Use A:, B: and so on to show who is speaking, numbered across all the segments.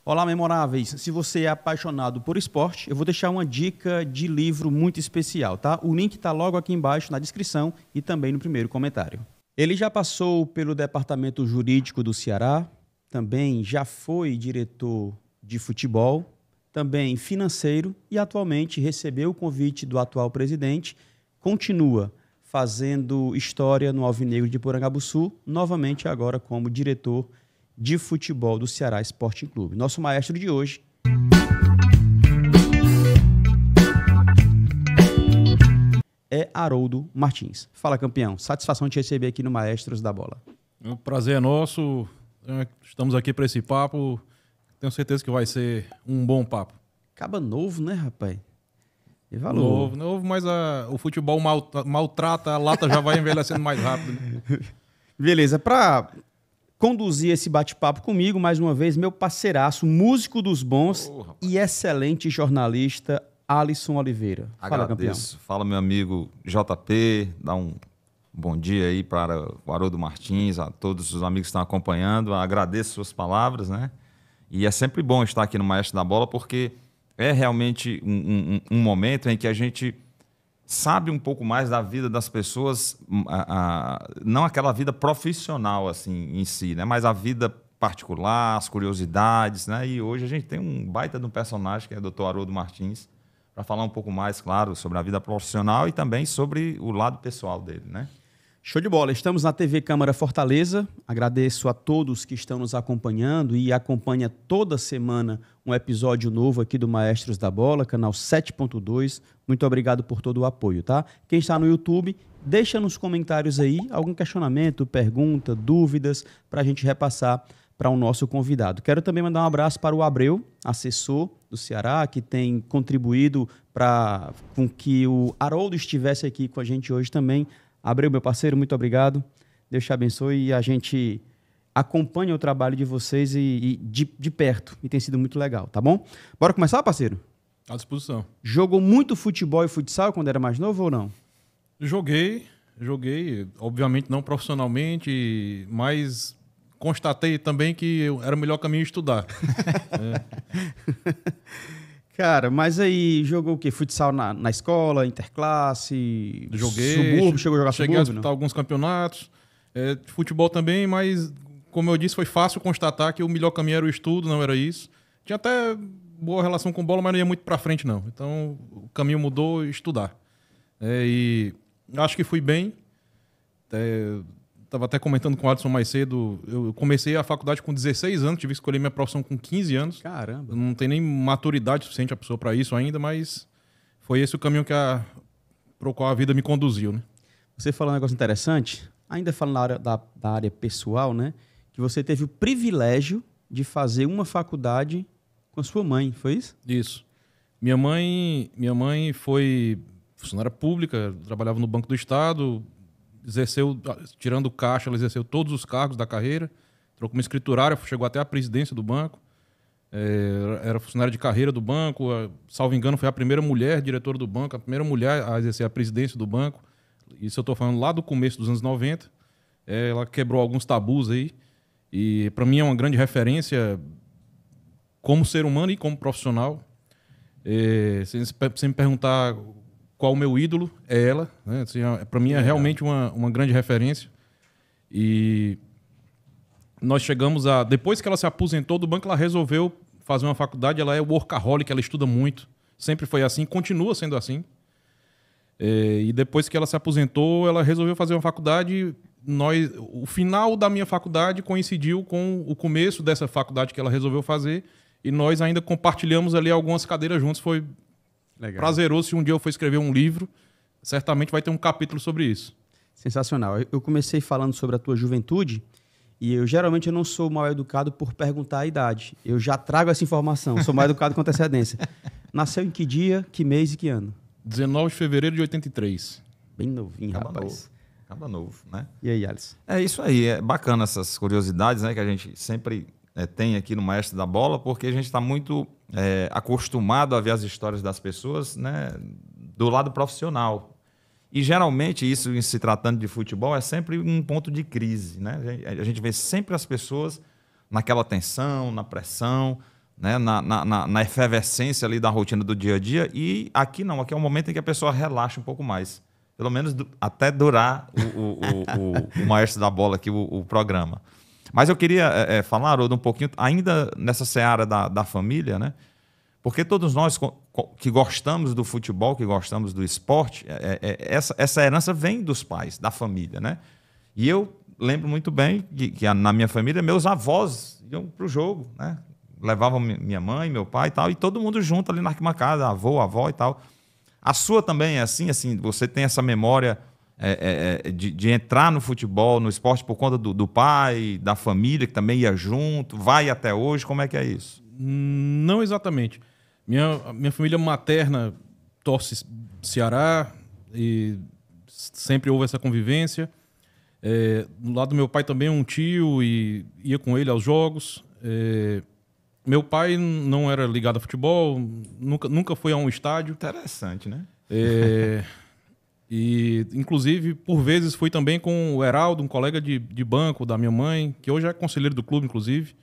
A: Olá, memoráveis! Se você é apaixonado por esporte, eu vou deixar uma dica de livro muito especial, tá? O link está logo aqui embaixo na descrição e também no primeiro comentário. Ele já passou pelo departamento jurídico do Ceará, também já foi diretor de futebol, também financeiro e atualmente recebeu o convite do atual presidente, continua fazendo história no Alvinegro de Porangabuçu, novamente agora como diretor de futebol do Ceará Sporting Clube. Nosso maestro de hoje é Haroldo Martins. Fala, campeão. Satisfação de te receber aqui no Maestros da Bola.
B: O prazer é nosso. Estamos aqui para esse papo. Tenho certeza que vai ser um bom papo.
A: Acaba novo, né, rapaz? E valor.
B: Novo, mas o futebol maltrata, a lata já vai envelhecendo mais rápido. Né?
A: Beleza, para conduzir esse bate-papo comigo, mais uma vez, meu parceiraço, músico dos bons e excelente jornalista, Alisson Oliveira. Fala,
C: Agradeço.
A: campeão.
C: Fala, meu amigo JP. Dá um bom dia aí para o Haroldo Martins, a todos os amigos que estão acompanhando. Agradeço suas palavras, né? E é sempre bom estar aqui no Maestro da Bola, porque é realmente um momento em que a gente sabe um pouco mais da vida das pessoas, não aquela vida profissional assim em si, né? Mas a vida particular, as curiosidades, né? E hoje a gente tem um baita de um personagem que é o Dr. Haroldo Martins, para falar um pouco mais, claro, sobre a vida profissional e também sobre o lado pessoal dele, né?
A: Show de bola. Estamos na TV Câmara Fortaleza. Agradeço a todos que estão nos acompanhando e acompanha toda semana um episódio novo aqui do Maestros da Bola, canal 7.2. Muito obrigado por todo o apoio, tá? Quem está no YouTube, deixa nos comentários aí algum questionamento, pergunta, dúvidas, para a gente repassar para o nosso convidado. Quero também mandar um abraço para o Abreu, assessor do Ceará, que tem contribuído com que o Haroldo estivesse aqui com a gente hoje também. Abreu, meu parceiro, muito obrigado. Deus te abençoe e a gente acompanha o trabalho de vocês e de perto. E tem sido muito legal, tá bom? Bora começar, parceiro?
B: À disposição.
A: Jogou muito futebol e futsal quando era mais novo ou não?
B: Joguei, obviamente não profissionalmente, mas constatei também que era o melhor caminho estudar.
A: Cara, mas aí jogou o quê? Futsal na escola, interclasse?
B: Joguei.
A: Subúrbio? Chegou a jogar
B: cheguei
A: subúrbio?
B: a disputar alguns campeonatos. Futebol também, mas como eu disse, foi fácil constatar que o melhor caminho era o estudo, não era isso. Tinha até boa relação com bola, mas não ia muito pra frente, não. Então o caminho mudou, estudar. E acho que fui bem. Estava até comentando com o Alisson mais cedo, eu comecei a faculdade com 16 anos, tive que escolher minha profissão com 15 anos.
A: Caramba.
B: Não tem nem maturidade suficiente a pessoa para isso ainda, mas foi esse o caminho pro qual a vida me conduziu, né?
A: Você falou um negócio interessante, ainda falando da área pessoal, né? Que você teve o privilégio de fazer uma faculdade com a sua mãe, foi isso?
B: Isso. Minha mãe foi funcionária pública, trabalhava no Banco do Estado, exerceu, tirando o caixa, ela exerceu todos os cargos da carreira, entrou como escriturária, chegou até a presidência do banco, era funcionária de carreira do banco, salvo engano foi a primeira mulher diretora do banco, a primeira mulher a exercer a presidência do banco, isso eu estou falando lá do começo dos anos 90, ela quebrou alguns tabus aí, e para mim é uma grande referência como ser humano e como profissional. Se você me perguntar qual o meu ídolo, é ela, né? Assim, para mim é realmente uma grande referência. E nós chegamos depois que ela se aposentou do banco, ela resolveu fazer uma faculdade, ela é workaholic, ela estuda muito, sempre foi assim, continua sendo assim. E depois que ela se aposentou, ela resolveu fazer uma faculdade. O final da minha faculdade coincidiu com o começo dessa faculdade que ela resolveu fazer, e nós ainda compartilhamos ali algumas cadeiras juntos, foi legal. Prazeroso. Se um dia eu for escrever um livro, certamente vai ter um capítulo sobre isso.
A: Sensacional. Eu comecei falando sobre a tua juventude e geralmente eu não sou mal educado por perguntar a idade. Eu já trago essa informação, sou mal educado com antecedência. Nasceu em que dia, que mês e que ano?
B: 19 de fevereiro de 83.
A: Bem novinho,
C: Acaba
A: rapaz.
C: Acaba novo, né?
A: E aí, Alisson?
C: É isso aí, é bacana essas curiosidades, né, que a gente sempre tem aqui no Maestro da Bola, porque a gente está muito acostumado a ver as histórias das pessoas, né, do lado profissional. E geralmente isso, em se tratando de futebol, é sempre um ponto de crise, né? A gente vê sempre as pessoas naquela tensão, na pressão, né, na efervescência ali da rotina do dia a dia. E aqui não, aqui é um momento em que a pessoa relaxa um pouco mais. Pelo menos até durar o Maestro da Bola aqui, o programa. Mas eu queria falar, Haroldo, um pouquinho, ainda nessa seara da família, né? Porque todos nós que gostamos do futebol, que gostamos do esporte, essa herança vem dos pais, da família, né? E eu lembro muito bem que na minha família, meus avós iam para o jogo, né? Levavam minha mãe, meu pai e tal, e todo mundo junto ali na arquibancada, avô, avó e tal. A sua também é assim, você tem essa memória de entrar no futebol, no esporte, por conta do pai, da família, que também ia junto, vai até hoje, como é que é isso?
B: Não exatamente. Minha família materna torce Ceará e sempre houve essa convivência. Do lado do meu pai também um tio e ia com ele aos jogos. Meu pai não era ligado a futebol, nunca foi a um estádio.
C: Interessante, né?
B: E, inclusive, por vezes fui também com o Heraldo, um colega de banco da minha mãe, que hoje é conselheiro do clube, inclusive.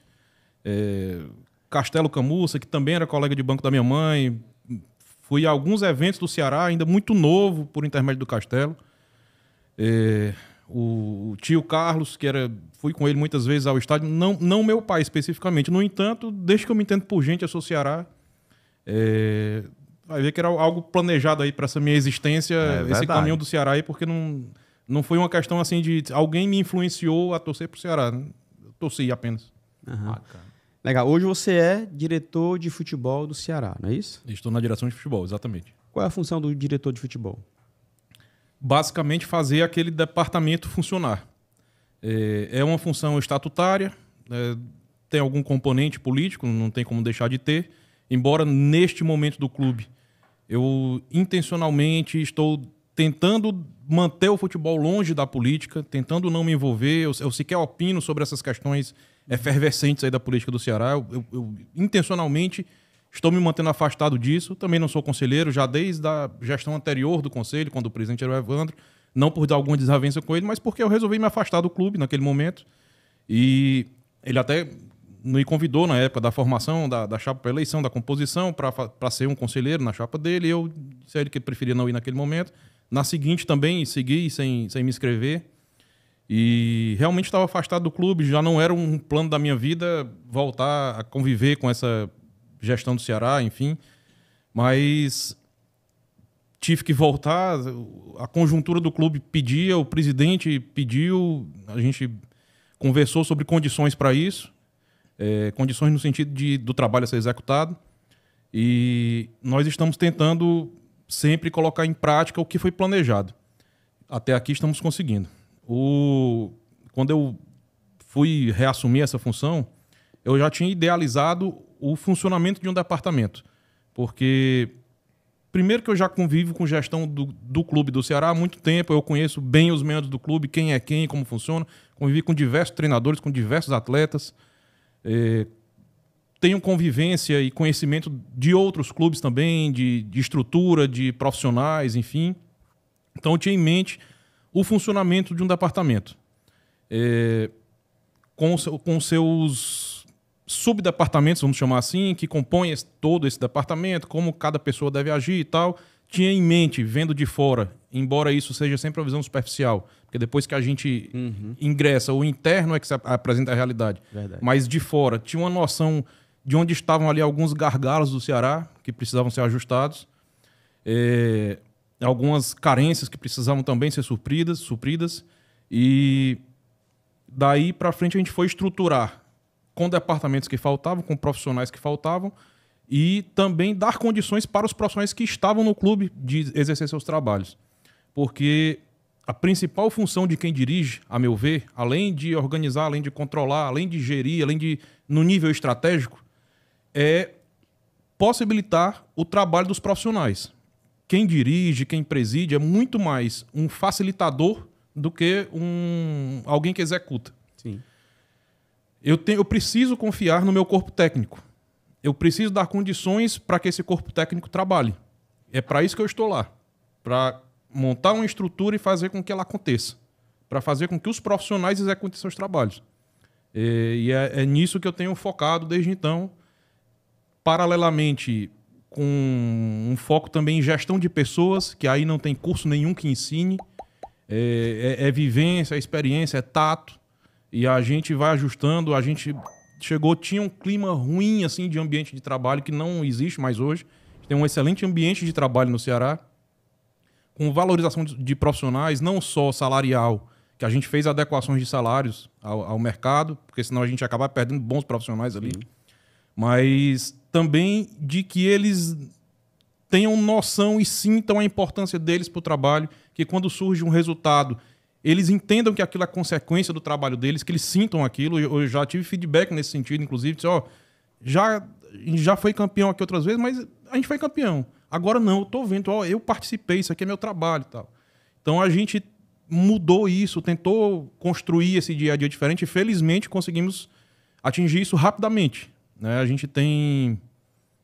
B: Castelo Camussa, que também era colega de banco da minha mãe. Fui a alguns eventos do Ceará, ainda muito novo, por intermédio do Castelo. O tio Carlos, fui com ele muitas vezes ao estádio, não meu pai especificamente. No entanto, desde que eu me entendo por gente, eu sou Ceará. Vai ver que era algo planejado aí para essa minha existência, esse caminho do Ceará aí, porque não foi uma questão assim de alguém me influenciou a torcer pro Ceará. Eu torci apenas.
A: Uhum. Legal. Hoje você é diretor de futebol do Ceará, não é isso?
B: Estou na direção de futebol, exatamente.
A: Qual é a função do diretor de futebol?
B: Basicamente fazer aquele departamento funcionar. É uma função estatutária, tem algum componente político, não tem como deixar de ter, embora neste momento do clube eu intencionalmente estou tentando manter o futebol longe da política, tentando não me envolver, eu sequer opino sobre essas questões efervescentes aí da política do Ceará, eu intencionalmente estou me mantendo afastado disso. Também não sou conselheiro, já desde a gestão anterior do conselho, quando o presidente era o Evandro, não por dar alguma desavença com ele, mas porque eu resolvi me afastar do clube naquele momento. E ele até me convidou na época da formação da chapa para eleição, da composição, para ser um conselheiro na chapa dele. E eu disse a ele que preferia não ir naquele momento. Na seguinte também segui sem me inscrever. E realmente estava afastado do clube, já não era um plano da minha vida voltar a conviver com essa gestão do Ceará, enfim, mas tive que voltar, a conjuntura do clube pedia, o presidente pediu, a gente conversou sobre condições para isso, condições no sentido do trabalho a ser executado, e nós estamos tentando sempre colocar em prática o que foi planejado. Até aqui estamos conseguindo. Quando eu fui reassumir essa função, eu já tinha idealizado o funcionamento de um departamento. Porque, primeiro que eu já convivo com gestão do clube do Ceará há muito tempo, eu conheço bem os membros do clube, quem é quem, como funciona, convivi com diversos treinadores, com diversos atletas, tenho convivência e conhecimento de outros clubes também, de estrutura, de profissionais, enfim. Então eu tinha em mente o funcionamento de um departamento. Com seus subdepartamentos, vamos chamar assim, que compõem todo esse departamento, como cada pessoa deve agir e tal, tinha em mente, vendo de fora, embora isso seja sempre uma visão superficial, porque depois que a gente ingressa, o interno é que se apresenta a realidade. Verdade. Mas de fora, tinha uma noção de onde estavam ali alguns gargalos do Ceará, que precisavam ser ajustados, algumas carências que precisavam também ser supridas, e daí para frente a gente foi estruturar com departamentos que faltavam, com profissionais que faltavam, e também dar condições para os profissionais que estavam no clube de exercer seus trabalhos. Porque a principal função de quem dirige, a meu ver, além de organizar, além de controlar, além de gerir, além de, no nível estratégico, é possibilitar o trabalho dos profissionais. Quem dirige, quem preside, é muito mais um facilitador do que alguém que executa.
A: Sim.
B: Eu preciso confiar no meu corpo técnico. Eu preciso dar condições para que esse corpo técnico trabalhe. É para isso que eu estou lá. Para montar uma estrutura e fazer com que ela aconteça. Para fazer com que os profissionais executem seus trabalhos. E é nisso que eu tenho focado desde então. paralelamente com um foco também em gestão de pessoas, que aí não tem curso nenhum que ensine, é vivência, é experiência, é tato, e a gente vai ajustando. A gente tinha um clima ruim assim de ambiente de trabalho que não existe mais hoje. Tem um excelente ambiente de trabalho no Ceará, com valorização de profissionais, não só salarial, que a gente fez adequações de salários ao mercado, porque senão a gente ia acabar perdendo bons profissionais ali, mas também de que eles tenham noção e sintam a importância deles para o trabalho, que quando surge um resultado, eles entendam que aquilo é consequência do trabalho deles, que eles sintam aquilo. Eu já tive feedback nesse sentido, inclusive, disse, já foi campeão aqui outras vezes, mas a gente foi campeão. Agora não, eu tô vendo, eu participei, isso aqui é meu trabalho e tal. Então a gente mudou isso, tentou construir esse dia a dia diferente e felizmente conseguimos atingir isso rapidamente, né? A gente tem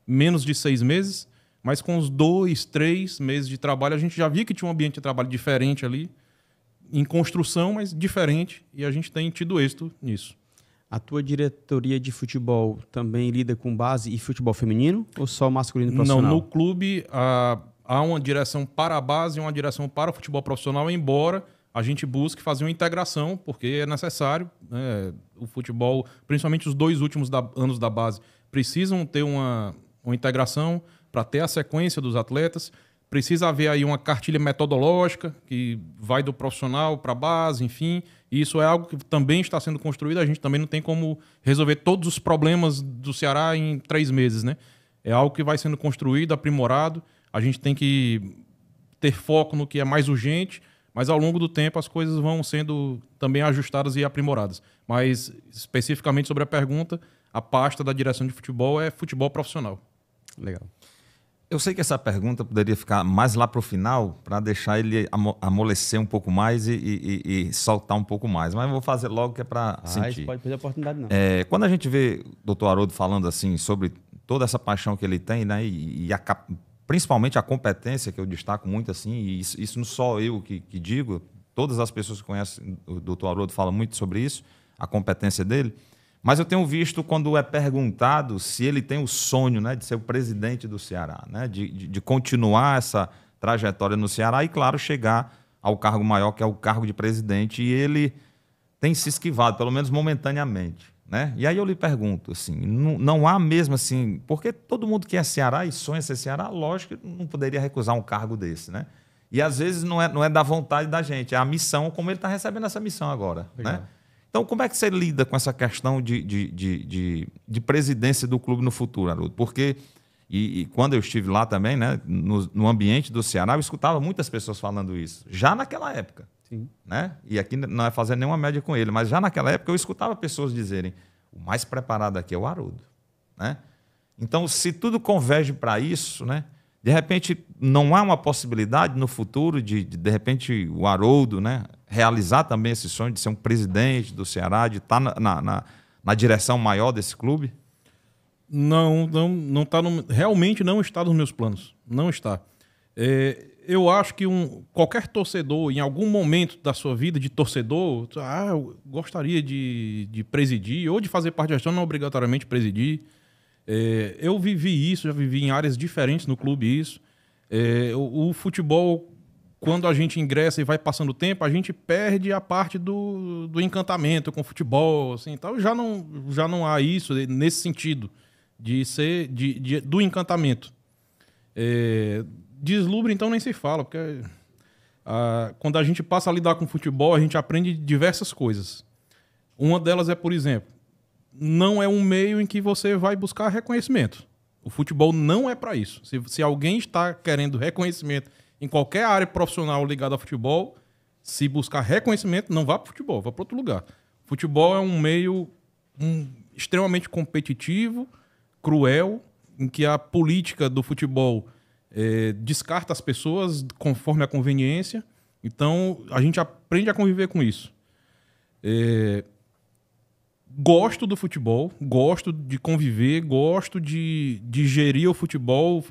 B: menos de 6 meses, mas com uns 2, 3 meses de trabalho a gente já via que tinha um ambiente de trabalho diferente ali, em construção, mas diferente, e a gente tem tido êxito nisso.
A: A tua diretoria de futebol também lida com base e futebol feminino ou só masculino profissional?
B: Não, no clube há uma direção para a base e uma direção para o futebol profissional, embora a gente busque fazer uma integração, porque é necessário, né? O futebol, principalmente os 2 últimos anos da base, precisam ter uma integração para ter a sequência dos atletas. Precisa haver aí uma cartilha metodológica que vai do profissional para a base, enfim. E isso é algo que também está sendo construído. A gente também não tem como resolver todos os problemas do Ceará em 3 meses, né? É algo que vai sendo construído, aprimorado. A gente tem que ter foco no que é mais urgente, mas ao longo do tempo as coisas vão sendo também ajustadas e aprimoradas. Mas, especificamente sobre a pergunta, a pasta da direção de futebol é futebol profissional.
A: Legal.
C: Eu sei que essa pergunta poderia ficar mais lá para o final, para deixar ele amolecer um pouco mais e soltar um pouco mais. Mas eu vou fazer logo, que é para sentir.
A: Isso pode perder a oportunidade, não.
C: Quando a gente vê o doutor Haroldo falando assim sobre toda essa paixão que ele tem, né, principalmente a competência, que eu destaco muito, assim, e isso não só eu que digo, todas as pessoas que conhecem o doutor Haroldo falam muito sobre isso, a competência dele. Mas eu tenho visto quando é perguntado se ele tem o sonho, né, de ser o presidente do Ceará, né, de continuar essa trajetória no Ceará e, claro, chegar ao cargo maior, que é o cargo de presidente, e ele tem se esquivado, pelo menos momentaneamente, né? E aí eu lhe pergunto, assim, não há mesmo assim, porque todo mundo que é Ceará e sonha ser Ceará, lógico que não poderia recusar um cargo desse, né? E às vezes não é da vontade da gente, é a missão, como ele está recebendo essa missão agora, né? Então, como é que você lida com essa questão de presidência do clube no futuro, Haroldo? Porque, e quando eu estive lá também, né, no ambiente do Ceará, eu escutava muitas pessoas falando isso, já naquela época.
A: Sim.
C: Né? E aqui não é fazendo nenhuma média com ele, mas já naquela época eu escutava pessoas dizerem: o mais preparado aqui é o Haroldo, né? Então, se tudo converge para isso, né, de repente não há uma possibilidade no futuro de repente o Haroldo, né, realizar também esse sonho de ser um presidente do Ceará, de estar na direção maior desse clube?
B: Não está realmente não está nos meus planos, não está. Eu acho que qualquer torcedor, em algum momento da sua vida de torcedor, eu gostaria de presidir ou de fazer parte da gestão, não obrigatoriamente presidir. Eu vivi isso, já vivi em áreas diferentes no clube isso. O futebol, quando a gente ingressa e vai passando o tempo, a gente perde a parte do encantamento com o futebol, assim, então já não há isso nesse sentido do encantamento. Deslumbre, então, nem se fala, porque quando a gente passa a lidar com futebol, a gente aprende diversas coisas. Uma delas é, por exemplo, não é um meio em que você vai buscar reconhecimento. O futebol não é para isso. Se alguém está querendo reconhecimento em qualquer área profissional ligada ao futebol, se buscar reconhecimento, não vá para o futebol, vá para outro lugar. Futebol é um meio extremamente competitivo, cruel, em que a política do futebol descarta as pessoas conforme a conveniência. Então, a gente aprende a conviver com isso. Gosto do futebol, gosto de conviver, gosto de gerir o futebol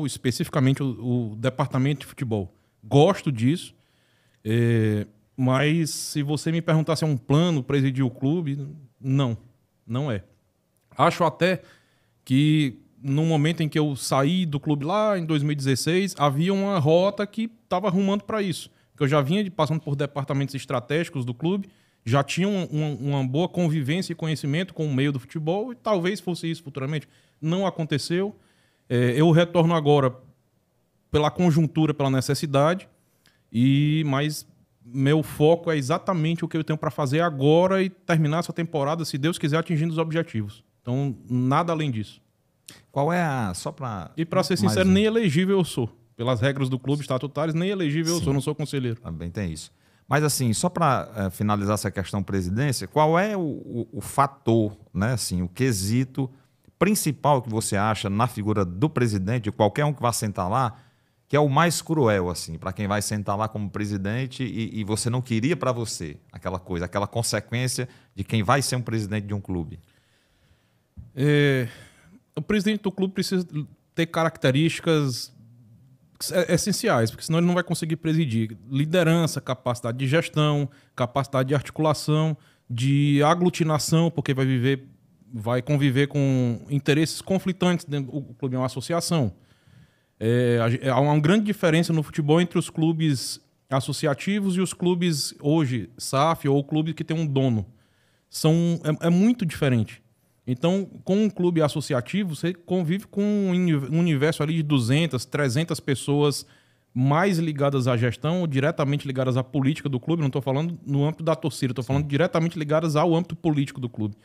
B: especificamente o departamento de futebol. Gosto disso, mas se você me perguntar se é um plano presidir o clube, não é. Acho até que no momento em que eu saí do clube lá, em 2016, havia uma rota que estava arrumando para isso. Que eu já vinha passando por departamentos estratégicos do clube, já tinha uma boa convivência e conhecimento com o meio do futebol, e talvez fosse isso futuramente. Não aconteceu. Eu retorno agora pela conjuntura, pela necessidade, mas meu foco é exatamente o que eu tenho para fazer agora e terminar essa temporada, se Deus quiser, atingindo os objetivos. Então, nada além disso.
C: Qual é a... Só para...
B: E para ser sincero, nem elegível eu sou. Pelas regras do clube estatutárias, nem elegível eu sou, não sou conselheiro.
C: Também tem isso. Mas assim, só para finalizar essa questão presidência, qual é o fator, né, assim, o quesito principal que você acha na figura do presidente, de qualquer um que vá sentar lá, que é o mais cruel, assim, para quem vai sentar lá como presidente e você não queria para você aquela coisa, aquela consequência de quem vai ser um presidente de um clube?
B: O presidente do clube precisa ter características essenciais, porque senão ele não vai conseguir presidir. Liderança, capacidade de gestão, capacidade de articulação, de aglutinação, porque vai conviver com interesses conflitantes. O clube é uma associação. Há uma grande diferença no futebol entre os clubes associativos e os clubes hoje, SAF, ou clubes que tem um dono. É muito diferente. Então, com um clube associativo, você convive com um universo ali de 200, 300 pessoas mais ligadas à gestão, ou diretamente ligadas à política do clube. Não estou falando no âmbito da torcida, estou falando diretamente ligadas ao âmbito político do clube.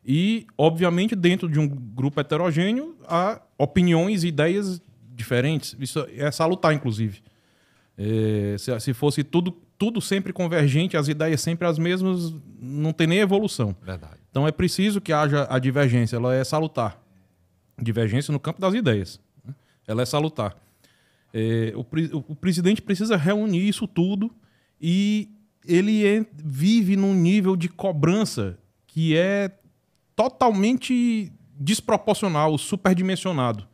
B: E, obviamente, dentro de um grupo heterogêneo, há opiniões e ideias diferentes. Isso é salutar, inclusive. Se fosse tudo sempre convergente, as ideias sempre as mesmas, não tem nem evolução.
C: Verdade.
B: Então é preciso que haja a divergência, ela é salutar. Divergência no campo das ideias. Ela é salutar. O presidente precisa reunir isso tudo e ele vive num nível de cobrança que é totalmente desproporcional, superdimensionado.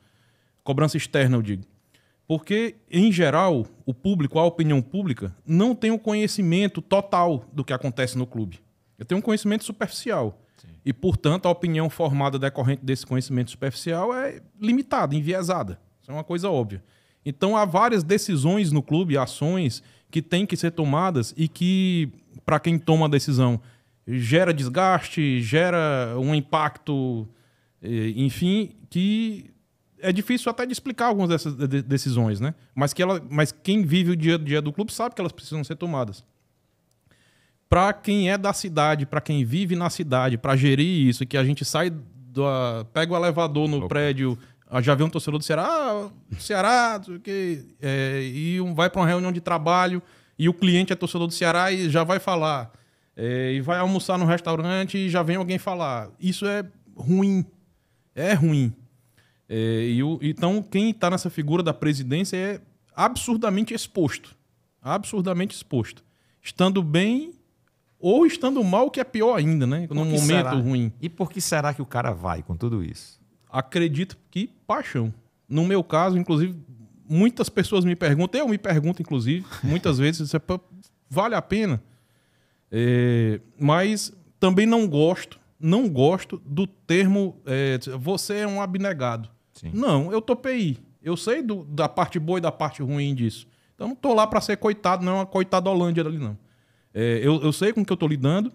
B: Cobrança externa, eu digo. Porque, em geral, o público, a opinião pública, não tem o conhecimento total do que acontece no clube. Eu tenho um conhecimento superficial. Sim. E, portanto, a opinião formada decorrente desse conhecimento superficial é limitada, enviesada. Isso é uma coisa óbvia. Então, há várias decisões no clube, ações que têm que ser tomadas e que, para quem toma a decisão, gera desgaste, gera um impacto, enfim, que é difícil até de explicar algumas dessas decisões, né? Mas quem vive o dia a dia do clube sabe que elas precisam ser tomadas. Para quem é da cidade, para quem vive na cidade, para gerir isso, que a gente sai, pega o elevador no prédio, já vê um torcedor do Ceará, e vai para uma reunião de trabalho e o cliente é torcedor do Ceará e já vai falar. E vai almoçar no restaurante e já vem alguém falar. Isso é ruim. É ruim. Então, quem está nessa figura da presidência é absurdamente exposto. Absurdamente exposto. Estando bem ou estando mal, que é pior ainda, né? Num momento ruim.
C: E por que será que o cara vai com tudo isso?
B: Acredito que paixão. No meu caso, inclusive, muitas pessoas me perguntam, eu me pergunto, inclusive, muitas vezes, vale a pena? Mas também não gosto do termo você é um abnegado. Sim. Não, eu tô PI. Eu sei da parte boa e da parte ruim disso. Então não tô lá para ser coitado, não é uma coitadolândia ali, não. Eu sei com o que eu tô lidando.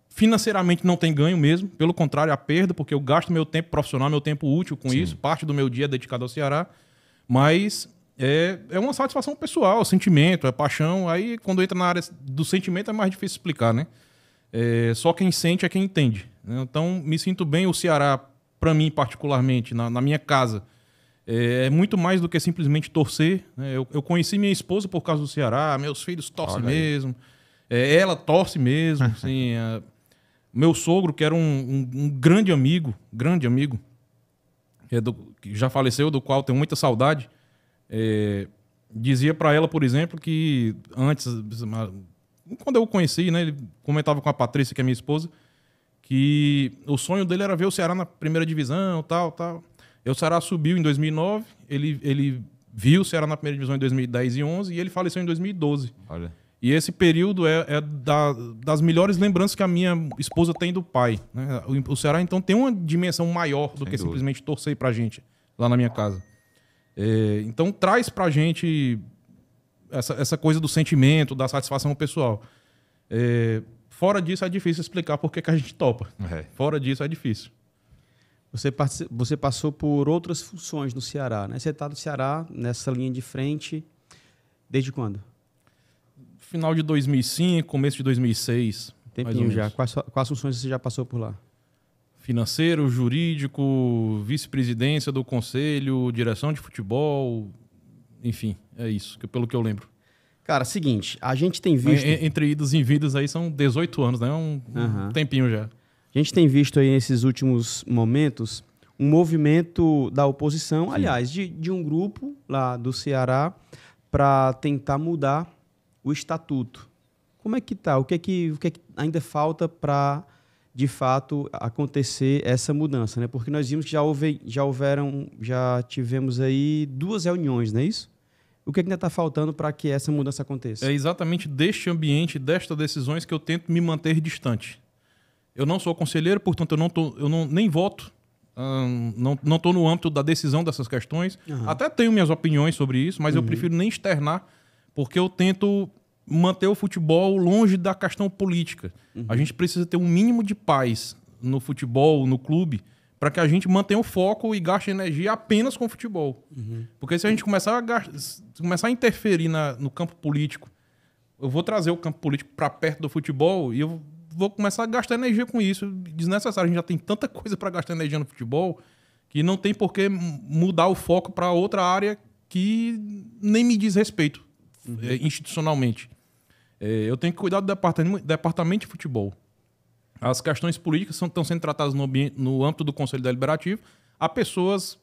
B: Financeiramente não tem ganho mesmo, pelo contrário, a perda, porque eu gasto meu tempo profissional, meu tempo útil com Sim. isso, parte do meu dia é dedicado ao Ceará, mas é uma satisfação pessoal, sentimento, é paixão. Aí quando entra na área do sentimento é mais difícil explicar, né? Só quem sente é quem entende. Então, me sinto bem. O Ceará, para mim particularmente, na minha casa, é muito mais do que simplesmente torcer. Eu conheci minha esposa por causa do Ceará, meus filhos torcem mesmo, ela torce mesmo. Assim, meu sogro, que era um grande amigo, que já faleceu, do qual tenho muita saudade, dizia para ela, por exemplo, que antes... Quando eu o conheci, né, ele comentava com a Patrícia, que é minha esposa, que o sonho dele era ver o Ceará na primeira divisão, tal. E o Ceará subiu em 2009, ele viu o Ceará na primeira divisão em 2010 e 2011 e ele faleceu em 2012.
C: Olha.
B: E esse período das melhores lembranças que a minha esposa tem do pai, né? O Ceará, então, tem uma dimensão maior do que simplesmente torcer pra gente lá na minha casa. Então, traz pra gente essa coisa do sentimento, da satisfação pessoal. Fora disso, é difícil explicar por que a gente topa. Fora disso, é difícil.
A: Você passou por outras funções no Ceará, né? Você está no Ceará, nessa linha de frente, desde quando?
B: Final de 2005, começo de 2006.
A: Tempinho já. Quais funções você já passou por lá?
B: Financeiro, jurídico, vice-presidência do conselho, direção de futebol, enfim, é isso, pelo que eu lembro.
A: Cara, seguinte, a gente tem visto...
B: Entre idas e vindas aí são 18 anos, né? Um tempinho já.
A: A gente tem visto aí nesses últimos momentos um movimento da oposição, aliás, de um grupo lá do Ceará para tentar mudar o estatuto. Como é que tá? O que é que ainda falta para, de fato, acontecer essa mudança, né? Porque nós vimos que já tivemos aí 2 reuniões, não é isso? O que ainda está faltando para que essa mudança aconteça?
B: É exatamente deste ambiente, destas decisões que eu tento me manter distante. Eu não sou conselheiro, portanto, nem voto. Não estou no âmbito da decisão dessas questões. Até tenho minhas opiniões sobre isso, mas eu prefiro nem externar, porque eu tento manter o futebol longe da questão política. A gente precisa ter um mínimo de paz no futebol, no clube, para que a gente mantenha o foco e gaste energia apenas com o futebol. Porque se a gente começar a interferir no campo político, eu vou trazer o campo político para perto do futebol e eu vou começar a gastar energia com isso. Desnecessário. A gente já tem tanta coisa para gastar energia no futebol que não tem por que mudar o foco para outra área que nem me diz respeito institucionalmente. Eu tenho que cuidar do departamento de futebol. As questões políticas estão sendo tratadas no âmbito do Conselho Deliberativo. Há pessoas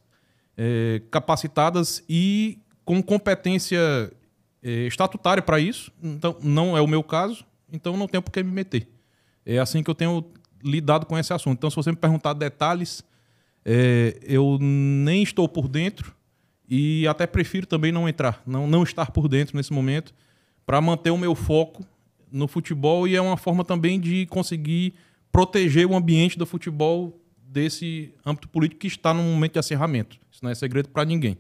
B: capacitadas e com competência estatutária para isso. Então, não é o meu caso, então não tenho por que me meter. É assim que eu tenho lidado com esse assunto. Então, se você me perguntar detalhes, eu nem estou por dentro e até prefiro também não entrar, não estar por dentro nesse momento, para manter o meu foco no futebol, e é uma forma também de conseguir proteger o ambiente do futebol desse âmbito político que está num momento de acirramento. Isso não é segredo para ninguém.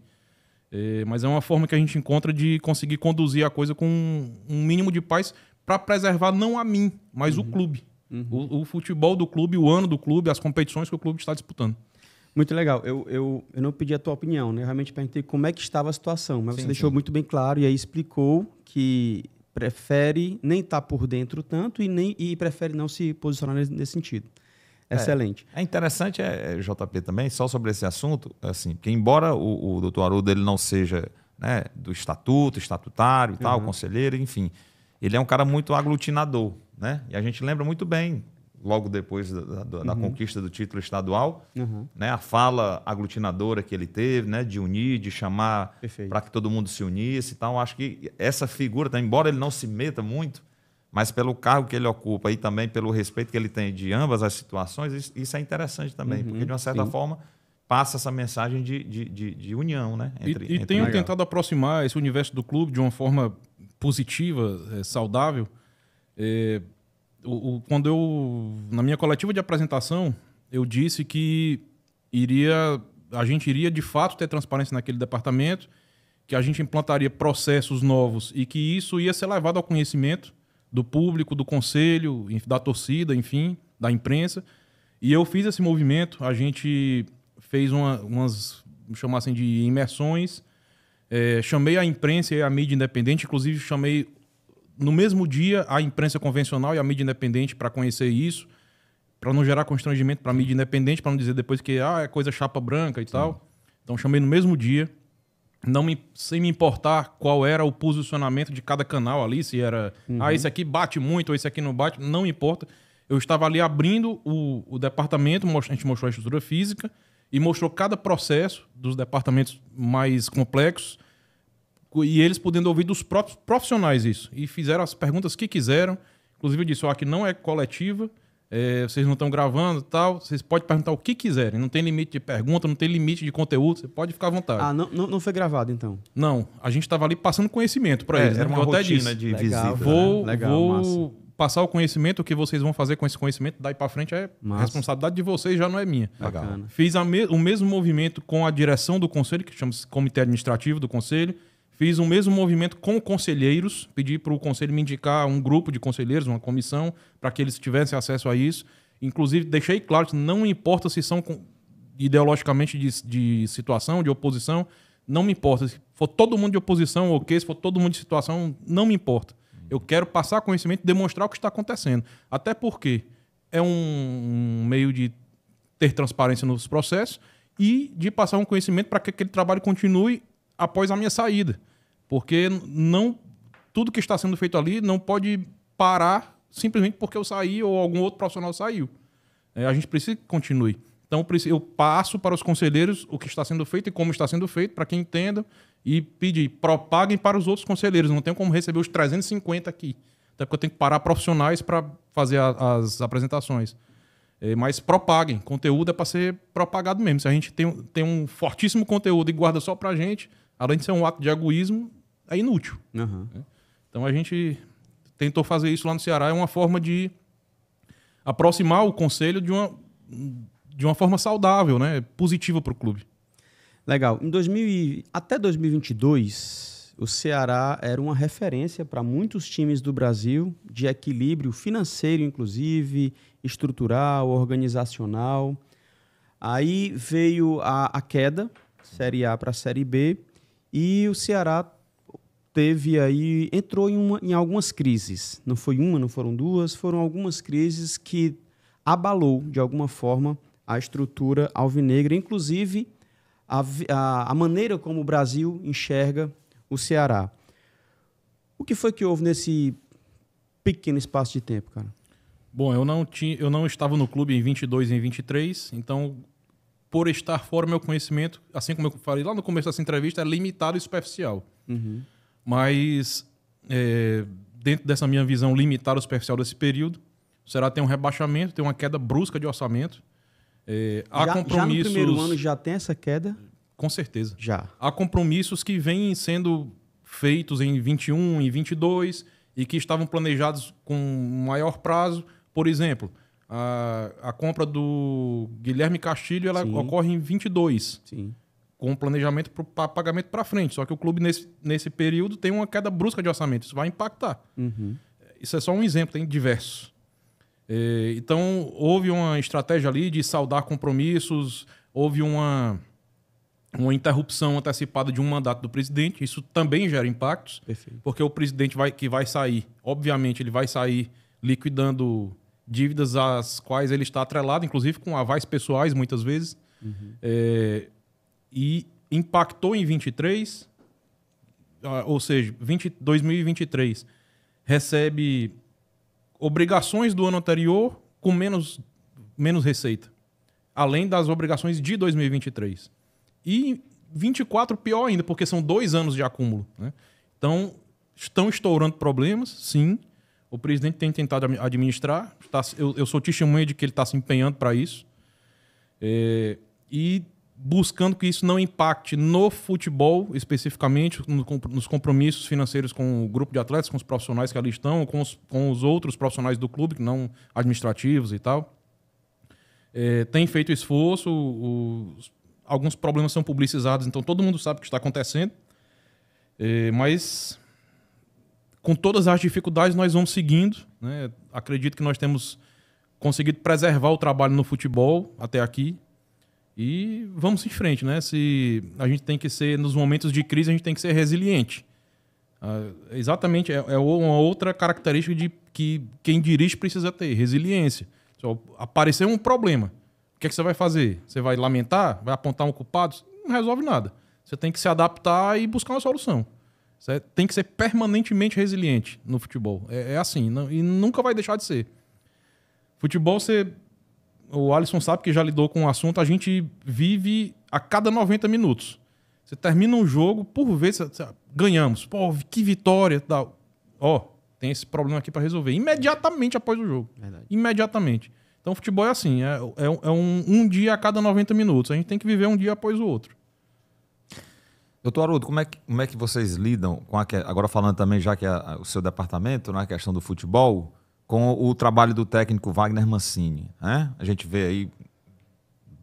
B: Mas é uma forma que a gente encontra de conseguir conduzir a coisa com um mínimo de paz para preservar não a mim, mas o clube. O futebol do clube, o ano do clube, as competições que o clube está disputando.
A: Muito legal. Eu não pedi a tua opinião, né? Eu realmente perguntei como é que estava a situação, mas você deixou muito bem claro e aí explicou que prefere nem estar por dentro tanto e prefere não se posicionar nesse sentido. Excelente.
C: É interessante, JP, também, só sobre esse assunto, assim, porque embora o doutor Haroldo ele não seja, né, do estatutário e tal, conselheiro, enfim, ele é um cara muito aglutinador, né? E a gente lembra muito bem, logo depois da conquista do título estadual, né, a fala aglutinadora que ele teve, né, de unir, de chamar para que todo mundo se unisse e tal. Acho que essa figura, embora ele não se meta muito, mas pelo cargo que ele ocupa e também pelo respeito que ele tem de ambas as situações, isso é interessante também, porque de uma certa forma passa essa mensagem de união, né?
B: E tenho tentado aproximar esse universo do clube de uma forma positiva, saudável. Quando na minha coletiva de apresentação, eu disse que a gente iria de fato ter transparência naquele departamento, que a gente implantaria processos novos e que isso ia ser levado ao conhecimento do público, do conselho, da torcida, enfim, da imprensa. E eu fiz esse movimento, a gente fez umas, vamos chamar assim, de imersões, chamei a imprensa e a mídia independente, inclusive chamei no mesmo dia a imprensa convencional e a mídia independente para conhecer isso, para não gerar constrangimento para a mídia independente, para não dizer depois que é coisa chapa branca e tal. Então chamei no mesmo dia, sem me importar qual era o posicionamento de cada canal ali, se era esse aqui bate muito ou esse aqui não bate, não importa. Eu estava ali abrindo o departamento, a gente mostrou a estrutura física e mostrou cada processo dos departamentos mais complexos, e eles podendo ouvir dos próprios profissionais isso. E fizeram as perguntas que quiseram. Inclusive eu disse, aqui não é coletiva, vocês não estão gravando e tal, vocês podem perguntar o que quiserem. Não tem limite de pergunta, não tem limite de conteúdo, você pode ficar à vontade.
A: Ah, não foi gravado, então?
B: Não, a gente estava ali passando conhecimento para eles.
C: Era uma rotina de visita.
B: Vou passar o conhecimento, o que vocês vão fazer com esse conhecimento, daí para frente é responsabilidade de vocês, já não é minha.
A: Bacana.
B: Fiz o mesmo movimento com a direção do conselho, que chama-se Comitê Administrativo do Conselho. Fiz o mesmo movimento com conselheiros, pedi para o conselho me indicar um grupo de conselheiros, uma comissão, para que eles tivessem acesso a isso. Inclusive, deixei claro que não importa se são ideologicamente de situação, de oposição, não me importa. Se for todo mundo de oposição, ok. Se for todo mundo de situação, não me importa. Eu quero passar conhecimento e demonstrar o que está acontecendo. Até porque é um meio de ter transparência nos processos e de passar um conhecimento para que aquele trabalho continue após a minha saída. Porque tudo que está sendo feito ali não pode parar simplesmente porque eu saí ou algum outro profissional saiu. A gente precisa que continue. Então, eu passo para os conselheiros o que está sendo feito e como está sendo feito, para que entendam, e pedir, propaguem para os outros conselheiros. Não tenho como receber os 350 aqui. Até porque eu tenho que parar profissionais para fazer as apresentações. Mas propaguem. Conteúdo é para ser propagado mesmo. Se a gente tem um fortíssimo conteúdo e guarda só para a gente, além de ser um ato de egoísmo, é inútil.
A: Uhum.
B: Então a gente tentou fazer isso lá no Ceará. É uma forma de aproximar o conselho de uma forma saudável, né? Positiva para o clube.
A: Legal. Até 2022, o Ceará era uma referência para muitos times do Brasil, de equilíbrio financeiro, inclusive, estrutural, organizacional. Aí veio a queda, Série A para a Série B, e o Ceará entrou em algumas crises. Não foi uma, não foram duas, foram algumas crises que abalou, de alguma forma, a estrutura alvinegra, inclusive a maneira como o Brasil enxerga o Ceará. O que foi que houve nesse pequeno espaço de tempo, cara?
B: Bom, eu não estava no clube em 22 e em 23, então, por estar fora, meu conhecimento, assim como eu falei lá no começo dessa entrevista, é limitado e superficial.
A: Uhum.
B: Mas, dentro dessa minha visão limitada e superficial desse período, o Ceará tem um rebaixamento, tem uma queda brusca de orçamento. Há compromissos...
A: Já no primeiro ano já tem essa queda?
B: Com certeza.
A: Já.
B: Há compromissos que vêm sendo feitos em 21 e 22 e que estavam planejados com maior prazo. Por exemplo, a compra do Guilherme Castilho ela ocorre em 22.
A: Sim.
B: Com planejamento para pagamento para frente. Só que o clube, nesse período, tem uma queda brusca de orçamento. Isso vai impactar.
A: Uhum.
B: Isso é só um exemplo, tem diversos. Então, houve uma estratégia ali de saldar compromissos, houve uma interrupção antecipada de um mandato do presidente. Isso também gera impactos.
A: Perfeito. Porque
B: o presidente que vai sair, obviamente, ele vai sair liquidando dívidas às quais ele está atrelado, inclusive com avais pessoais, muitas vezes.
A: Uhum.
B: E impactou em 23, ou seja, 2023 recebe obrigações do ano anterior com menos receita, além das obrigações de 2023. E 24 pior ainda, porque são 2 anos de acúmulo, né? Então, estão estourando problemas, sim. O presidente tem tentado administrar. Eu sou testemunha de que ele está se empenhando para isso. E buscando que isso não impacte no futebol, especificamente, nos compromissos financeiros com o grupo de atletas, com os profissionais que ali estão, com os outros profissionais do clube, que não administrativos e tal. Tem feito esforço, alguns problemas são publicizados, então todo mundo sabe o que está acontecendo. Mas, com todas as dificuldades, nós vamos seguindo, né? Acredito que nós temos conseguido preservar o trabalho no futebol até aqui. E vamos em frente, né? A gente tem que ser, nos momentos de crise, a gente tem que ser resiliente. Exatamente, é uma outra característica de que quem dirige precisa ter, resiliência. Só aparecer um problema, o que é que você vai fazer? Você vai lamentar? Vai apontar um culpado? Não resolve nada. Você tem que se adaptar e buscar uma solução. Você tem que ser permanentemente resiliente no futebol. É assim, e nunca vai deixar de ser. Futebol, o Alisson sabe que já lidou com o assunto, a gente vive a cada 90 minutos. Você termina um jogo, por vezes, ganhamos. Pô, que vitória. Tem tem esse problema aqui para resolver. Imediatamente após o jogo.
A: Verdade.
B: Imediatamente. Então o futebol é assim, é um dia a cada 90 minutos. A gente tem que viver um dia após o outro.
C: Doutor Haroldo, como é que vocês lidam com agora falando também, já que é o seu departamento, na questão do futebol, com o trabalho do técnico Wagner Mancini, né? A gente vê aí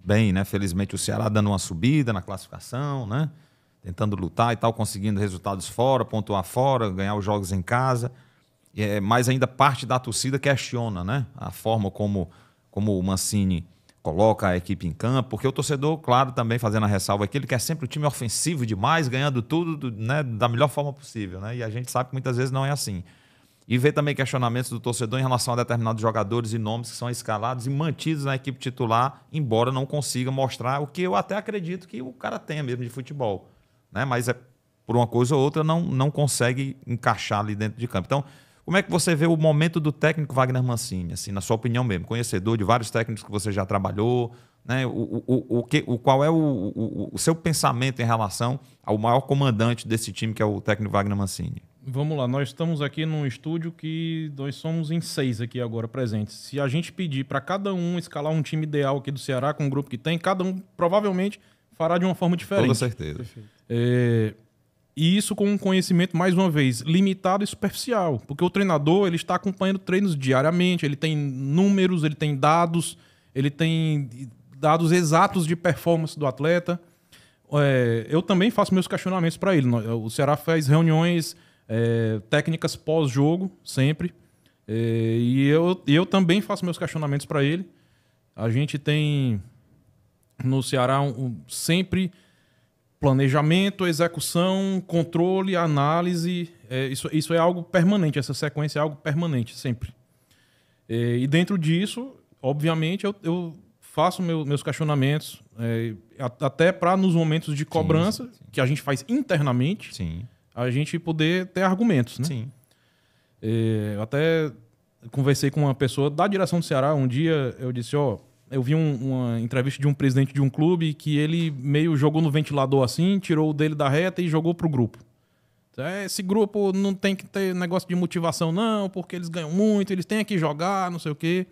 C: bem, né? Felizmente o Ceará dando uma subida na classificação, né? Tentando lutar e tal, conseguindo resultados fora, pontuar fora, ganhar os jogos em casa. Mas ainda parte da torcida questiona, né? A forma como o Mancini coloca a equipe em campo, porque o torcedor, claro, também fazendo a ressalva aqui, ele quer sempre o time ofensivo demais, ganhando tudo, né, da melhor forma possível, né? E a gente sabe que muitas vezes não é assim. E vê também questionamentos do torcedor em relação a determinados jogadores e nomes que são escalados e mantidos na equipe titular, embora não consiga mostrar o que eu até acredito que o cara tenha mesmo de futebol, né? Mas por uma coisa ou outra não consegue encaixar ali dentro de campo. Então, como é que você vê o momento do técnico Wagner Mancini, assim, na sua opinião mesmo, conhecedor de vários técnicos que você já trabalhou, né? Qual é o seu pensamento em relação ao maior comandante desse time, que é o técnico Wagner Mancini?
B: Vamos lá, nós estamos aqui num estúdio que nós somos em 6 aqui agora presentes. Se a gente pedir para cada um escalar um time ideal aqui do Ceará com o grupo que tem, cada um provavelmente fará de uma forma diferente.
C: Com toda certeza.
B: E isso com um conhecimento, mais uma vez, limitado e superficial. Porque o treinador ele está acompanhando treinos diariamente, ele tem números, ele tem dados exatos de performance do atleta. Eu também faço meus questionamentos para ele. O Ceará faz reuniões técnicas pós-jogo, sempre. E eu também faço meus questionamentos para ele. A gente tem no Ceará sempre planejamento, execução, controle, análise. Isso é algo permanente, essa sequência é algo permanente, sempre. E dentro disso, obviamente, eu faço meus questionamentos, até para nos momentos de cobrança, sim. Que a gente faz internamente, sim. A gente poder ter argumentos, né?
C: Sim.
B: Eu até conversei com uma pessoa da direção do Ceará um dia, eu disse, eu vi uma entrevista de um presidente de um clube que ele meio jogou no ventilador assim, tirou o dele da reta e jogou pro grupo. Esse grupo não tem que ter negócio de motivação não, porque eles ganham muito, eles têm que jogar, não sei o quê.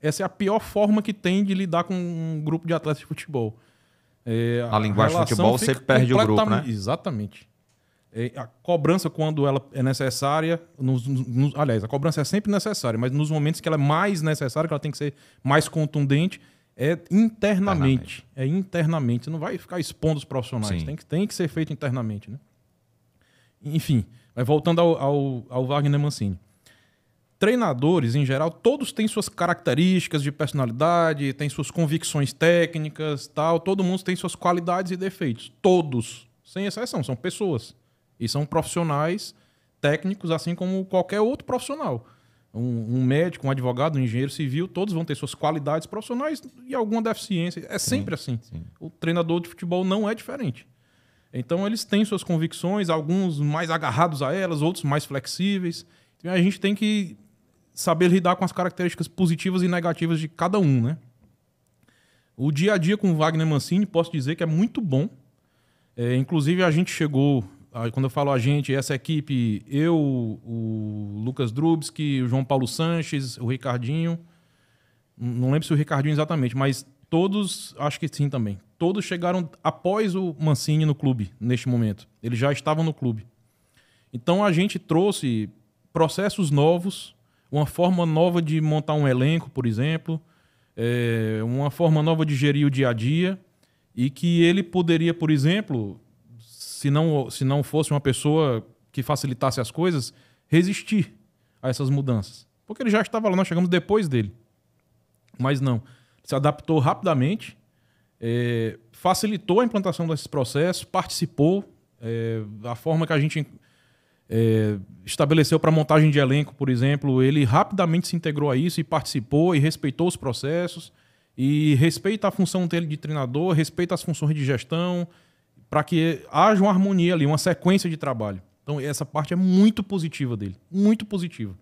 B: Essa é a pior forma que tem de lidar com um grupo de atletas de futebol.
C: A linguagem de futebol sempre perde o grupo, né?
B: Exatamente. A cobrança, quando ela é necessária, aliás, a cobrança é sempre necessária, mas nos momentos que ela é mais necessária, que ela tem que ser mais contundente, é internamente. É internamente. Você não vai ficar expondo os profissionais. Tem que ser feito internamente, né? Enfim, mas voltando ao Wagner Mancini. Treinadores, em geral, todos têm suas características de personalidade, têm suas convicções técnicas, tal. Todo mundo tem suas qualidades e defeitos. Todos, sem exceção, são pessoas. E são profissionais técnicos, assim como qualquer outro profissional. Um médico, um advogado, um engenheiro civil, todos vão ter suas qualidades profissionais e alguma deficiência. É sempre assim. Sim. O treinador de futebol não é diferente. Então, eles têm suas convicções, alguns mais agarrados a elas, outros mais flexíveis. Então, a gente tem que saber lidar com as características positivas e negativas de cada um, né? O dia a dia com o Wagner Mancini, posso dizer que é muito bom. Inclusive, a gente chegou... Quando eu falo a gente, essa equipe, eu, o Lucas Drubski, o João Paulo Sanches, o Ricardinho, não lembro se o Ricardinho exatamente, mas todos, acho que sim também, todos chegaram após o Mancini no clube, neste momento. Eles já estavam no clube. Então a gente trouxe processos novos, uma forma nova de montar um elenco, por exemplo, uma forma nova de gerir o dia a dia, e que ele poderia, por exemplo... Se não fosse uma pessoa que facilitasse as coisas, resistir a essas mudanças. Porque ele já estava lá, nós chegamos depois dele. Mas não. Se adaptou rapidamente, facilitou a implantação desses processos, participou. A forma que a gente estabeleceu para montagem de elenco, por exemplo, ele rapidamente se integrou a isso e participou e respeitou os processos. E respeita a função dele de treinador, respeita as funções de gestão, para que haja uma harmonia ali, uma sequência de trabalho. Então, essa parte é muito positiva dele, muito positiva.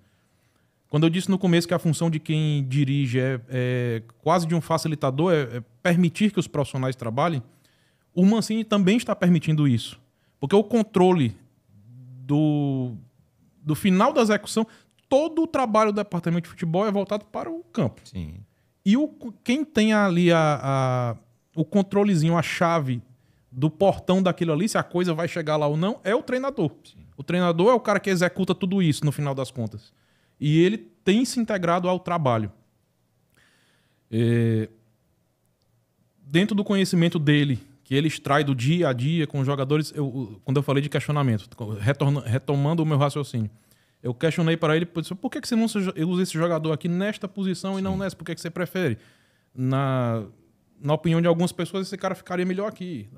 B: Quando eu disse no começo que a função de quem dirige é quase de um facilitador, é permitir que os profissionais trabalhem, o Mancini também está permitindo isso. Porque o controle do final da execução, todo o trabalho do departamento de futebol é voltado para o campo.
C: Sim.
B: E quem tem ali o controlezinho, a chave do portão daquilo ali, se a coisa vai chegar lá ou não, é o treinador. Sim. O treinador é o cara que executa tudo isso no final das contas. E ele tem se integrado ao trabalho. Dentro do conhecimento dele, que ele extrai do dia a dia com os jogadores, quando eu falei de questionamento, retomando o meu raciocínio, eu questionei para ele, por que você não usa esse jogador aqui nesta posição e não nessa? Por que você prefere? Na opinião de algumas pessoas, esse cara ficaria melhor aqui.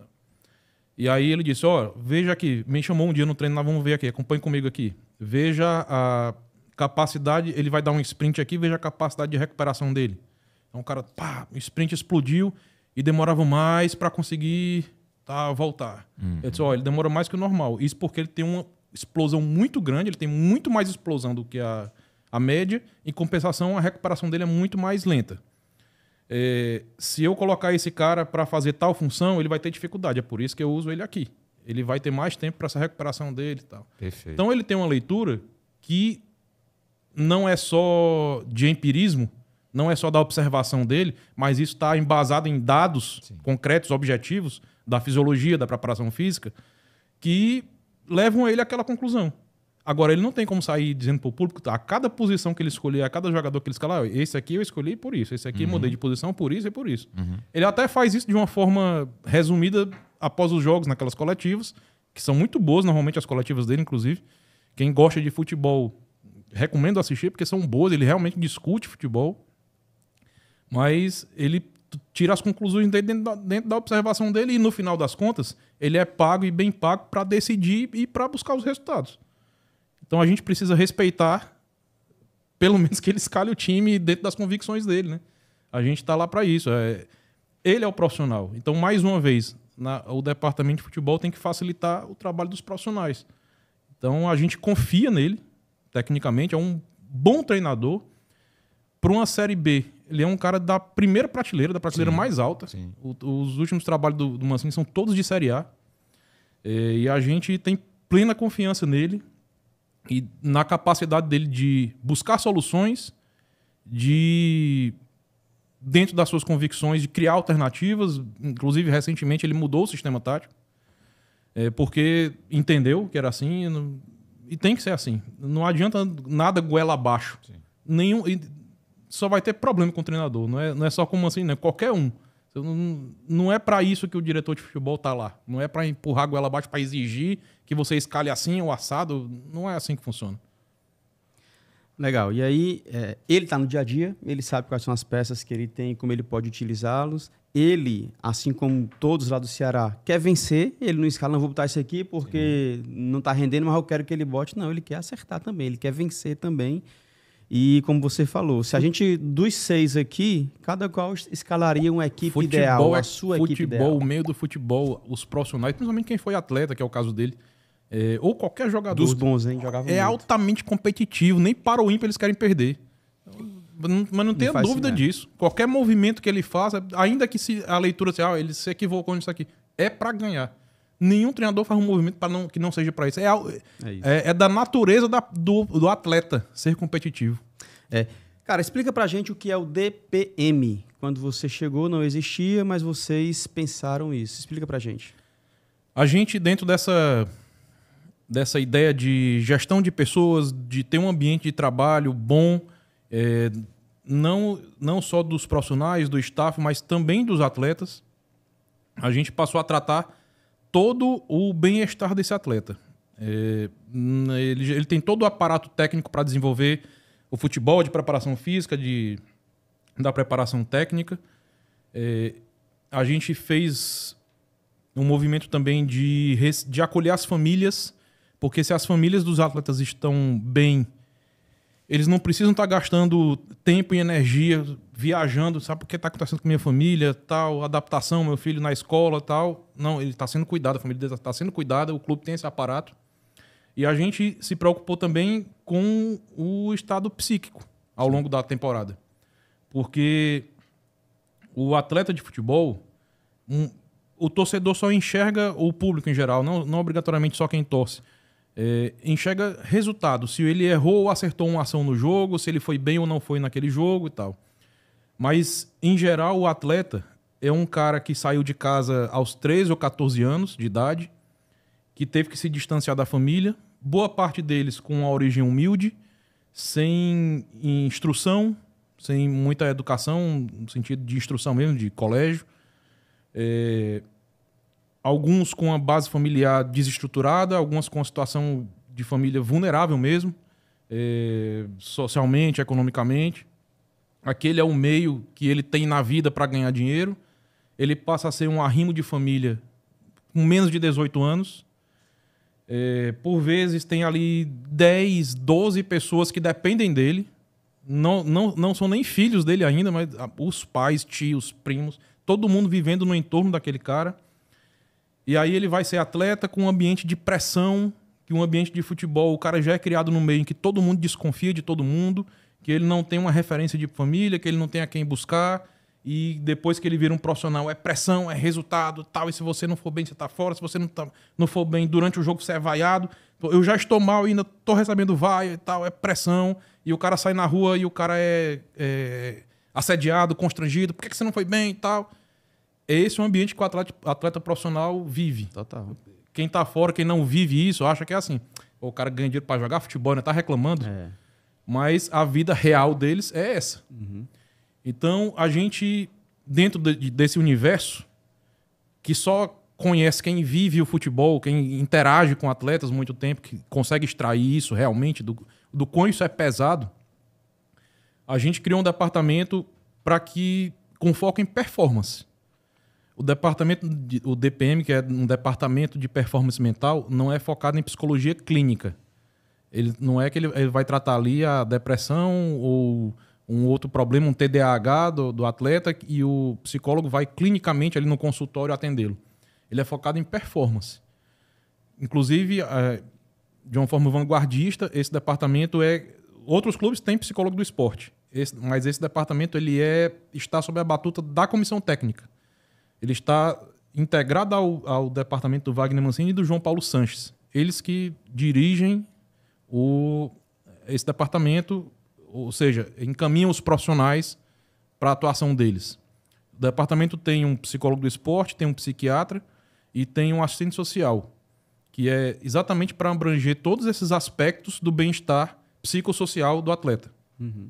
B: E aí ele disse, veja aqui, me chamou um dia no treino, nós vamos ver aqui, acompanhe comigo aqui. Veja a capacidade, ele vai dar um sprint aqui, veja a capacidade de recuperação dele. Então o cara, o sprint explodiu e demorava mais para conseguir voltar. Eu disse, ele demora mais que o normal. Isso porque ele tem uma explosão muito grande, ele tem muito mais explosão do que a média. Em compensação, a recuperação dele é muito mais lenta. Se eu colocar esse cara para fazer tal função, ele vai ter dificuldade. É por isso que eu uso ele aqui. Ele vai ter mais tempo para essa recuperação dele e tal.
C: Perfeito.
B: Então ele tem uma leitura que não é só de empirismo, não é só da observação dele, mas isso está embasado em dados concretos, objetivos da fisiologia, da preparação física, que levam ele àquela conclusão. Agora, ele não tem como sair dizendo para o público, a cada posição que ele escolher, a cada jogador que ele escalar, esse aqui eu escolhi por isso, esse aqui eu mudei de posição por isso e por isso. Ele até faz isso de uma forma resumida após os jogos, naquelas coletivas, que são muito boas, normalmente as coletivas dele, inclusive. Quem gosta de futebol, recomendo assistir, porque são boas, ele realmente discute futebol, mas ele tira as conclusões dele dentro da observação dele e, no final das contas, ele é pago e bem pago para decidir e para buscar os resultados. Então a gente precisa respeitar, pelo menos que ele escale o time dentro das convicções dele, né? A gente está lá para isso. Ele é o profissional. Então, mais uma vez, o departamento de futebol tem que facilitar o trabalho dos profissionais. Então a gente confia nele, tecnicamente, é um bom treinador. Para uma Série B, ele é um cara da primeira prateleira, da prateleira mais alta. Os últimos trabalhos do Mancini são todos de Série A. E a gente tem plena confiança nele e na capacidade dele de buscar soluções, dentro das suas convicções, de criar alternativas. Inclusive, recentemente, ele mudou o sistema tático, porque entendeu que era assim e tem que ser assim. Não adianta nada goela abaixo. Só vai ter problema com o treinador. Não é só como assim, né? Qualquer um. Não é para isso que o diretor de futebol está lá. Não é para empurrar a goela abaixo, para exigir que você escale assim ou assado. Não é assim que funciona.
A: Legal. E aí, ele está no dia a dia, ele sabe quais são as peças que ele tem, como ele pode utilizá-los. Ele, assim como todos lá do Ceará, quer vencer. Ele não escala, não vou botar isso aqui porque não está rendendo, mas eu quero que ele bote. Não, ele quer acertar também, ele quer vencer também. E como você falou, se a gente, dos 6 aqui, cada qual escalaria uma equipe ideal, a sua equipe ideal.
B: Futebol, o meio do futebol, os profissionais, principalmente quem foi atleta, que é o caso dele, ou qualquer jogador.
A: Dos bons, hein? Jogava muito.
B: Altamente competitivo, nem para o ímpar eles querem perder. Mas não tenha dúvida disso. Qualquer movimento que ele faça, ainda que a leitura seja, ele se equivocou nisso aqui, é para ganhar. Nenhum treinador faz um movimento que não seja para isso. É da natureza do atleta ser competitivo.
A: Cara, explica pra gente o que é o DPM. Quando você chegou, não existia, mas vocês pensaram isso. Explica pra gente.
B: A gente, dentro dessa ideia de gestão de pessoas, de ter um ambiente de trabalho bom, não só dos profissionais, do staff, mas também dos atletas, a gente passou a tratar todo o bem-estar desse atleta. Ele tem todo o aparato técnico para desenvolver o futebol, de preparação física, da preparação técnica. A gente fez um movimento também de acolher as famílias, porque se as famílias dos atletas estão bem, eles não precisam estar gastando tempo e energia viajando, sabe o que está acontecendo com minha família, tal, adaptação, meu filho na escola, tal. Não, ele está sendo cuidado, a família dele está sendo cuidada, o clube tem esse aparato. E a gente se preocupou também com o estado psíquico ao longo da temporada. Porque o atleta de futebol, o torcedor só enxerga o público em geral, não obrigatoriamente só quem torce. enxerga resultado. Se ele errou ou acertou uma ação no jogo, se ele foi bem ou não foi naquele jogo e tal. Mas, em geral, o atleta é um cara que saiu de casa aos 13 ou 14 anos de idade, que teve que se distanciar da família, boa parte deles com uma origem humilde, sem instrução, sem muita educação, no sentido de instrução mesmo, de colégio. Alguns com a base familiar desestruturada, alguns com a situação de família vulnerável mesmo, socialmente, economicamente. Aquele é o meio que ele tem na vida para ganhar dinheiro. Ele passa a ser um arrimo de família com menos de 18 anos. Por vezes tem ali 10, 12 pessoas que dependem dele. Não são nem filhos dele ainda, mas os pais, tios, primos, todo mundo vivendo no entorno daquele cara. E aí ele vai ser atleta com um ambiente de pressão, que um ambiente de futebol, o cara já é criado num meio em que todo mundo desconfia de todo mundo, que ele não tem uma referência de família, que ele não tem a quem buscar, e depois que ele vira um profissional, é pressão, é resultado, tal, e se você não for bem, você tá fora, se você não for bem durante o jogo, você é vaiado, eu já estou mal e ainda tô recebendo vaia e tal, é pressão, e o cara sai na rua e o cara é assediado, constrangido, por que você não foi bem e tal? Esse é o ambiente que o atleta profissional vive.
A: Total.
B: Quem tá fora, quem não vive isso, acha que é assim. O cara ganha dinheiro para jogar futebol, né? Tá reclamando. Mas a vida real deles é essa. Uhum. Então, a gente, dentro desse universo, que só conhece quem vive o futebol, quem interage com atletas há muito tempo, que consegue extrair isso realmente, do quão isso é pesado, a gente criou um departamento com foco em performance. O DPM, que é um departamento de performance mental, não é focado em psicologia clínica. Ele não é que ele vai tratar ali a depressão ou um outro problema, um TDAH do atleta, e o psicólogo vai clinicamente ali no consultório atendê-lo. Ele é focado em performance. Inclusive, de uma forma vanguardista, esse departamento outros clubes têm psicólogo do esporte, mas esse departamento está sob a batuta da comissão técnica. Ele está integrado ao departamento do Wagner Mancini e do João Paulo Sanches. Eles que dirigem esse departamento, ou seja, encaminham os profissionais para a atuação deles. O departamento tem um psicólogo do esporte, tem um psiquiatra e tem um assistente social, que é exatamente para abranger todos esses aspectos do bem-estar psicossocial do atleta. Uhum.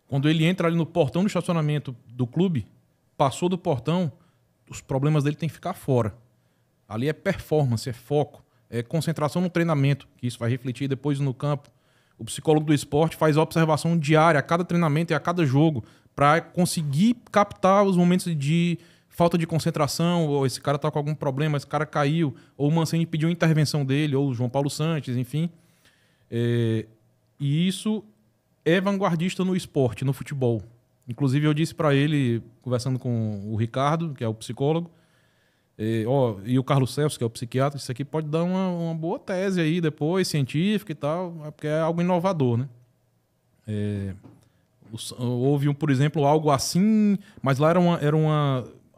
B: Quando ele entra ali no portão do estacionamento do clube, passou do portão, os problemas dele têm que ficar fora. Ali é performance, é foco, é concentração no treinamento, que isso vai refletir depois no campo. O psicólogo do esporte faz observação diária a cada treinamento e a cada jogo para conseguir captar os momentos de falta de concentração, ou esse cara está com algum problema, esse cara caiu, ou o Mancini pediu a intervenção dele, ou o João Paulo Sanches, enfim. E isso é vanguardista no esporte, no futebol. Inclusive, eu disse para ele, conversando com o Ricardo, que é o psicólogo, e o Carlos Celso, que é o psiquiatra, isso aqui pode dar uma boa tese aí depois, científica e tal, porque é algo inovador, né? Houve, por exemplo, algo assim, mas lá era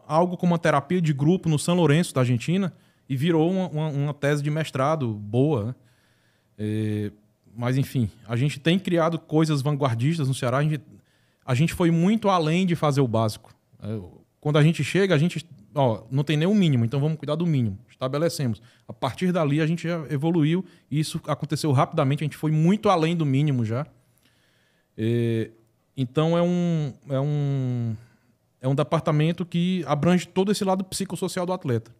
B: algo como uma terapia de grupo no São Lourenço, da Argentina, e virou uma tese de mestrado boa, né? Mas, enfim, a gente tem criado coisas vanguardistas no Ceará. A gente foi muito além de fazer o básico. Quando a gente chega, não tem nem o mínimo, então vamos cuidar do mínimo. Estabelecemos. A partir dali, a gente já evoluiu e isso aconteceu rapidamente. A gente foi muito além do mínimo já. Então, é um departamento que abrange todo esse lado psicossocial do atleta.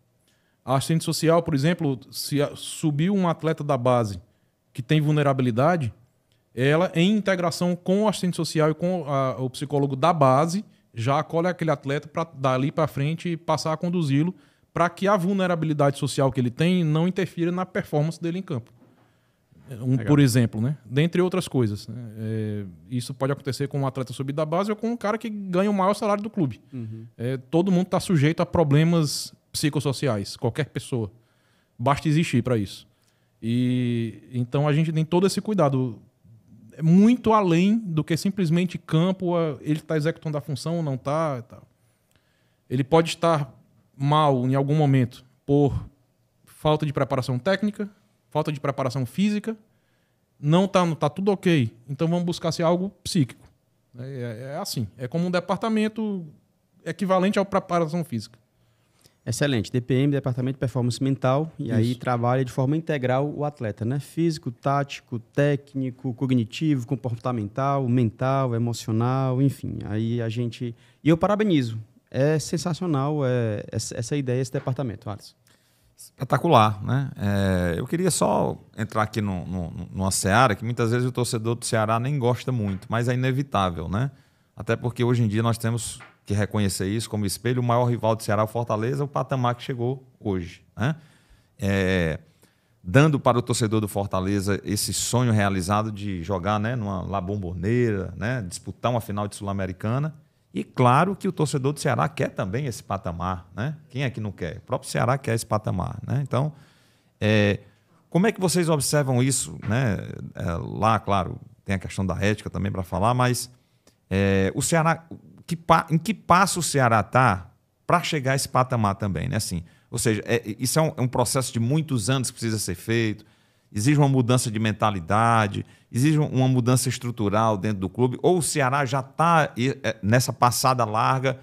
B: A assistente social, por exemplo, se subiu um atleta da base que tem vulnerabilidade, ela, em integração com o assistente social e com o psicólogo da base, já acolhe aquele atleta para dali para frente e passar a conduzi-lo para que a vulnerabilidade social que ele tem não interfira na performance dele em campo. Por exemplo, né? Dentre outras coisas. Né? Isso pode acontecer com um atleta subir da base ou com um cara que ganha o maior salário do clube. Uhum. Todo mundo está sujeito a problemas psicossociais, qualquer pessoa. Basta existir para isso. E então a gente tem todo esse cuidado. É muito além do que simplesmente campo, ele está executando a função ou não está. Ele pode estar mal em algum momento por falta de preparação técnica, falta de preparação física, não tá tudo ok, então vamos buscar ser algo psíquico. É assim, é como um departamento equivalente à preparação física.
A: Excelente. DPM, Departamento de Performance Mental, e
B: Isso.
A: aí trabalha de forma integral o atleta, né? Físico, tático, técnico, cognitivo, comportamental, mental, emocional, enfim. Aí a gente... E eu parabenizo. É sensacional essa ideia, esse departamento, Alisson.
C: Espetacular, né? Eu queria só entrar aqui numa seara que muitas vezes o torcedor do Ceará nem gosta muito, mas é inevitável, né? Até porque hoje em dia nós temos que reconhecer isso como espelho. O maior rival do Ceará, o Fortaleza, o patamar que chegou hoje, né? Dando para o torcedor do Fortaleza esse sonho realizado de jogar, né, numa La Bombonera, né, disputar uma final de Sul-Americana. E claro que o torcedor do Ceará quer também esse patamar, né? Quem é que não quer? O próprio Ceará quer esse patamar, né? Então, como é que vocês observam isso, né? Lá, claro, tem a questão da ética também para falar, mas o Ceará, em que passo o Ceará está para chegar a esse patamar também, né? Assim, ou seja, isso é um processo de muitos anos que precisa ser feito. Exige uma mudança de mentalidade, exige uma mudança estrutural dentro do clube, ou o Ceará já está nessa passada larga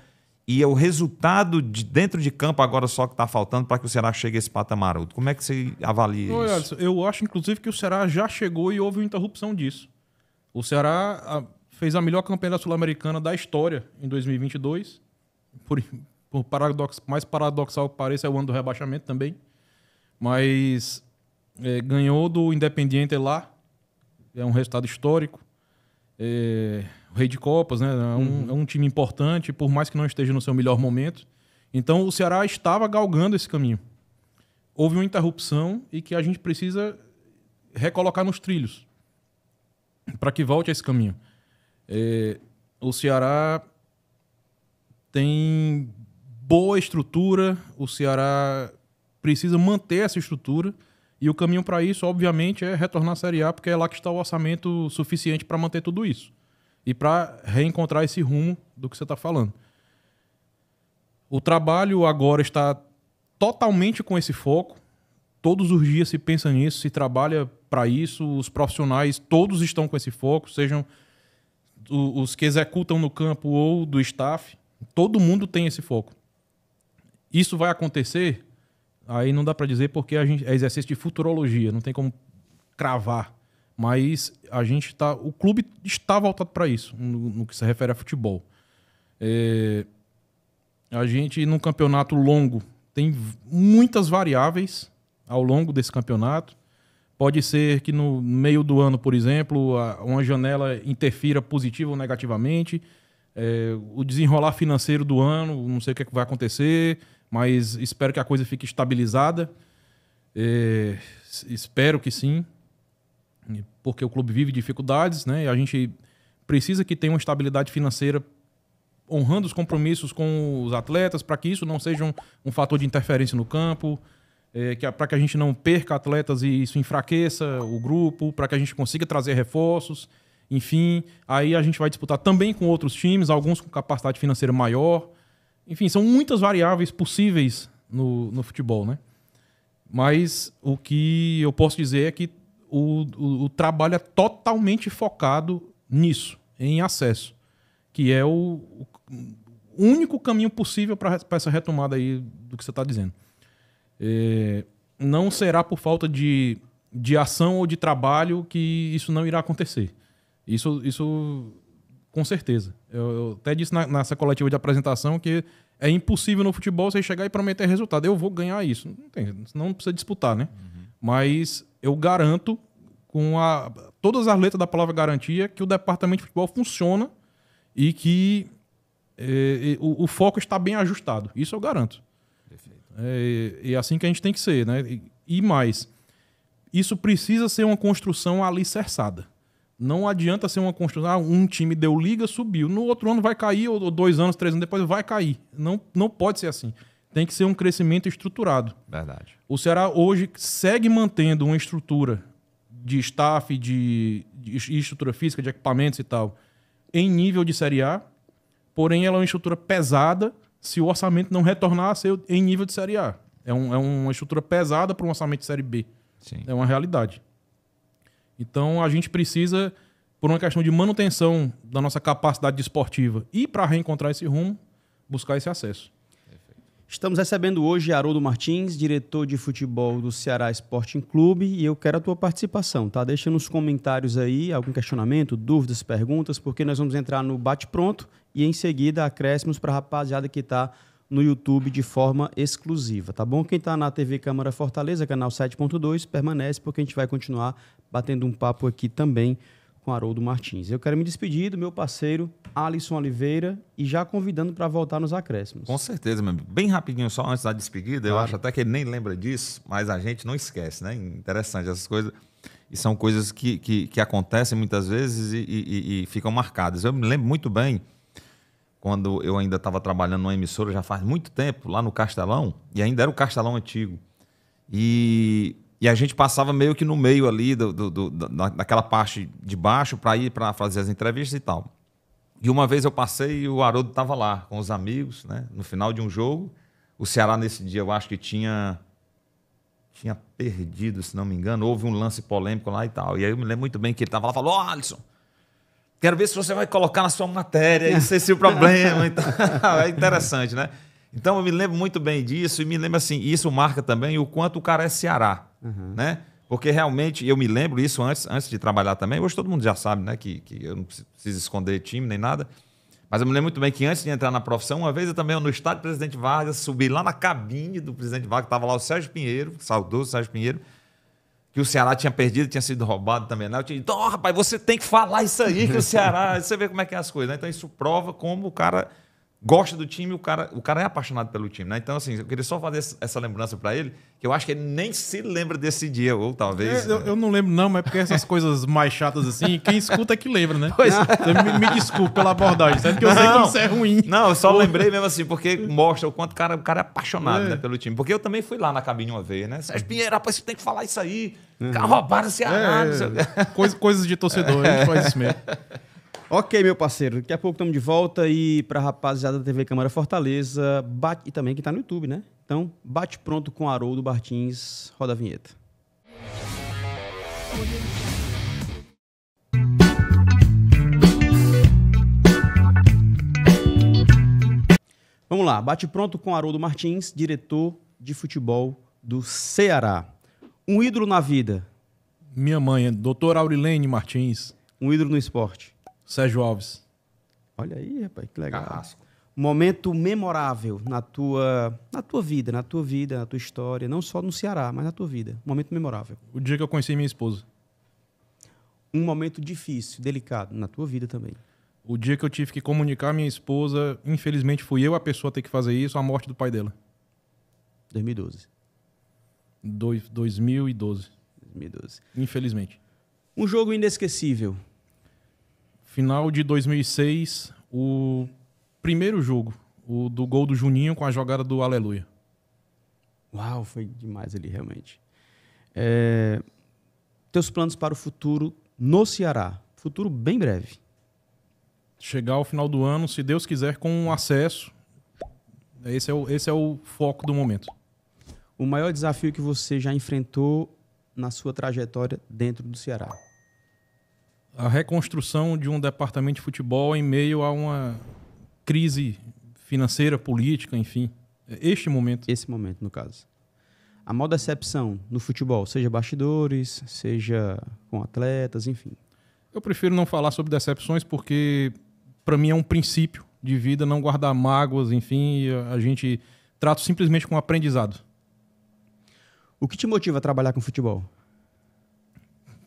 C: e é o resultado de dentro de campo agora só que está faltando para que o Ceará chegue a esse patamar? Como é que você avalia isso?
B: Alisson, eu acho, inclusive, que o Ceará já chegou e houve uma interrupção disso. O Ceará fez a melhor campanha da Sul-Americana da história em 2022. Por mais paradoxal que pareça, é o ano do rebaixamento também. Mas ganhou do Independiente lá. É um resultado histórico. O Rei de Copas, né? É um time importante, por mais que não esteja no seu melhor momento. Então, o Ceará estava galgando esse caminho. Houve uma interrupção e que a gente precisa recolocar nos trilhos para que volte a esse caminho. O Ceará tem boa estrutura, o Ceará precisa manter essa estrutura e o caminho para isso, obviamente, é retornar à Série A, porque é lá que está o orçamento suficiente para manter tudo isso e para reencontrar esse rumo do que você está falando. O trabalho agora está totalmente com esse foco. Todos os dias se pensa nisso, se trabalha para isso. Os profissionais todos estão com esse foco, sejam os que executam no campo ou do staff. Todo mundo tem esse foco. Isso vai acontecer? Aí não dá para dizer porque é exercício de futurologia, não tem como cravar. Mas o clube está voltado para isso, no que se refere a futebol. A gente, num campeonato longo, tem muitas variáveis ao longo desse campeonato. Pode ser que no meio do ano, por exemplo, uma janela interfira positiva ou negativamente. O desenrolar financeiro do ano, não sei o que vai acontecer, mas espero que a coisa fique estabilizada. Espero que sim, porque o clube vive dificuldades, né? E a gente precisa que tenha uma estabilidade financeira honrando os compromissos com os atletas, para que isso não seja um fator de interferência no campo, para que a gente não perca atletas e isso enfraqueça o grupo, para que a gente consiga trazer reforços. Enfim, aí a gente vai disputar também com outros times, alguns com capacidade financeira maior. Enfim, são muitas variáveis possíveis no futebol, né? Mas o que eu posso dizer é que o trabalho é totalmente focado nisso, em acesso, que é o único caminho possível para essa retomada aí do que você está dizendo. Não será por falta de ação ou de trabalho que isso não irá acontecer. Isso com certeza. Eu até disse nessa coletiva de apresentação que é impossível no futebol você chegar e prometer resultado. Eu vou ganhar isso. Não precisa disputar, né? Uhum. Mas eu garanto, com todas as letras da palavra garantia, que o departamento de futebol funciona e que o foco está bem ajustado. Isso eu garanto. Perfeito. É assim que a gente tem que ser, né? E mais, isso precisa ser uma construção alicerçada. Não adianta ser uma construção, um time deu liga, subiu. No outro ano vai cair, ou 2 anos, 3 anos depois vai cair. Não pode ser assim. Tem que ser um crescimento estruturado.
C: Verdade.
B: O Ceará hoje segue mantendo uma estrutura de staff, de estrutura física, de equipamentos e tal, em nível de Série A, porém ela é uma estrutura pesada se o orçamento não retornar a ser em nível de Série A. É uma estrutura pesada para um orçamento de Série B.
C: Sim.
B: É uma realidade. Então, a gente precisa, por uma questão de manutenção da nossa capacidade desportiva e para reencontrar esse rumo, buscar esse acesso.
A: Estamos recebendo hoje Haroldo Martins, diretor de futebol do Ceará Sporting Clube, e eu quero a tua participação, tá? Deixa nos comentários aí algum questionamento, dúvidas, perguntas, porque nós vamos entrar no bate-pronto e em seguida acréscimos para a rapaziada que está no YouTube de forma exclusiva, tá bom? Quem está na TV Câmara Fortaleza, canal 7.2, permanece porque a gente vai continuar batendo um papo aqui também com Haroldo Martins. Eu quero me despedir do meu parceiro Alisson Oliveira e já convidando para voltar nos acréscimos.
C: Com certeza, meu amigo. Bem rapidinho, só antes da despedida,
A: Claro.
C: Eu acho até que ele nem lembra disso, mas a gente não esquece, né? Interessante essas coisas. E são coisas que acontecem muitas vezes e ficam marcadas. Eu me lembro muito bem, quando eu ainda estava trabalhando numa emissora, já faz muito tempo, lá no Castelão, e ainda era o Castelão antigo. E a gente passava meio que no meio ali daquela parte de baixo para ir para fazer as entrevistas e tal. E uma vez eu passei e o Haroldo estava lá com os amigos, né? No final de um jogo. O Ceará nesse dia eu acho que tinha perdido, se não me engano. Houve um lance polêmico lá e tal. E aí eu me lembro muito bem que ele estava lá e falou: "Ó, Alisson, quero ver se você vai colocar na sua matéria, isso é o problema." Então, é interessante, né? Então eu me lembro muito bem disso e me lembro assim, isso marca também o quanto o cara é Ceará, né? Porque realmente eu me lembro isso antes de trabalhar também. Hoje todo mundo já sabe, né, que eu não preciso esconder time nem nada. Mas eu me lembro muito bem que antes de entrar na profissão, uma vez eu também no estádio Presidente Vargas, subi lá na cabine do Presidente Vargas, estava lá o Sérgio Pinheiro, saudoso Sérgio Pinheiro, que o Ceará tinha perdido, tinha sido roubado também, né? Eu tinha dito: "Oh, rapaz, você tem que falar isso aí, que o Ceará..." Você vê como é que é as coisas, né? Então isso prova como o cara gosta do time, o cara é apaixonado pelo time, né? Então, assim, eu queria só fazer essa lembrança para ele, que eu acho que ele nem se lembra desse dia, ou talvez...
B: Eu não lembro não, mas é porque essas coisas mais chatas assim, quem escuta é que lembra, né?
A: Pois é.
B: Você me desculpe pela abordagem, certo? Que eu sei que isso é ruim.
C: Não, eu só lembrei mesmo assim, porque mostra o quanto o cara é apaixonado, né, pelo time. Porque eu também fui lá na cabine uma vez, né? "Sérgio Pinheiro, rapaz, você tem que falar isso aí. Cara, roubaram o Ceará." Não sei o quê.
B: Coisas de torcedor, a gente faz isso mesmo.
A: Ok, meu parceiro, daqui a pouco estamos de volta e para a rapaziada da TV Câmara Fortaleza, e também que está no YouTube, né? Então, bate pronto com Haroldo Martins, roda a vinheta. Vamos lá, bate pronto com Haroldo Martins, diretor de futebol do Ceará. Um ídolo na vida,
B: Minha mãe, doutora Aurilene Martins,
A: um ídolo no esporte.
B: Sérgio Alves.
A: Olha aí, rapaz, que legal.
C: Carrasco.
A: Momento memorável na tua vida, na tua história, não só no Ceará, mas na tua vida. Momento memorável.
B: O dia que eu conheci minha esposa.
A: Um momento difícil, delicado, na tua vida também.
B: O dia que eu tive que comunicar a minha esposa, infelizmente fui eu a pessoa a ter que fazer isso, a morte do pai dela.
A: 2012.
B: 2012, infelizmente.
A: Um jogo inesquecível.
B: Final de 2006, o primeiro jogo, o do gol do Juninho com a jogada do Aleluia.
A: Uau, foi demais ali, realmente. Teus planos para o futuro no Ceará. Futuro bem breve.
B: Chegar ao final do ano, se Deus quiser, com um acesso. Esse é o foco do momento.
A: O maior desafio que você já enfrentou na sua trajetória dentro do Ceará.
B: A reconstrução de um departamento de futebol em meio a uma crise financeira, política, enfim. Este momento.
A: Esse momento, no caso. A maior decepção no futebol, seja bastidores, seja com atletas, enfim.
B: Eu prefiro não falar sobre decepções porque, para mim, é um princípio de vida não guardar mágoas, enfim, a gente trata simplesmente com aprendizado.
A: O que te motiva a trabalhar com futebol?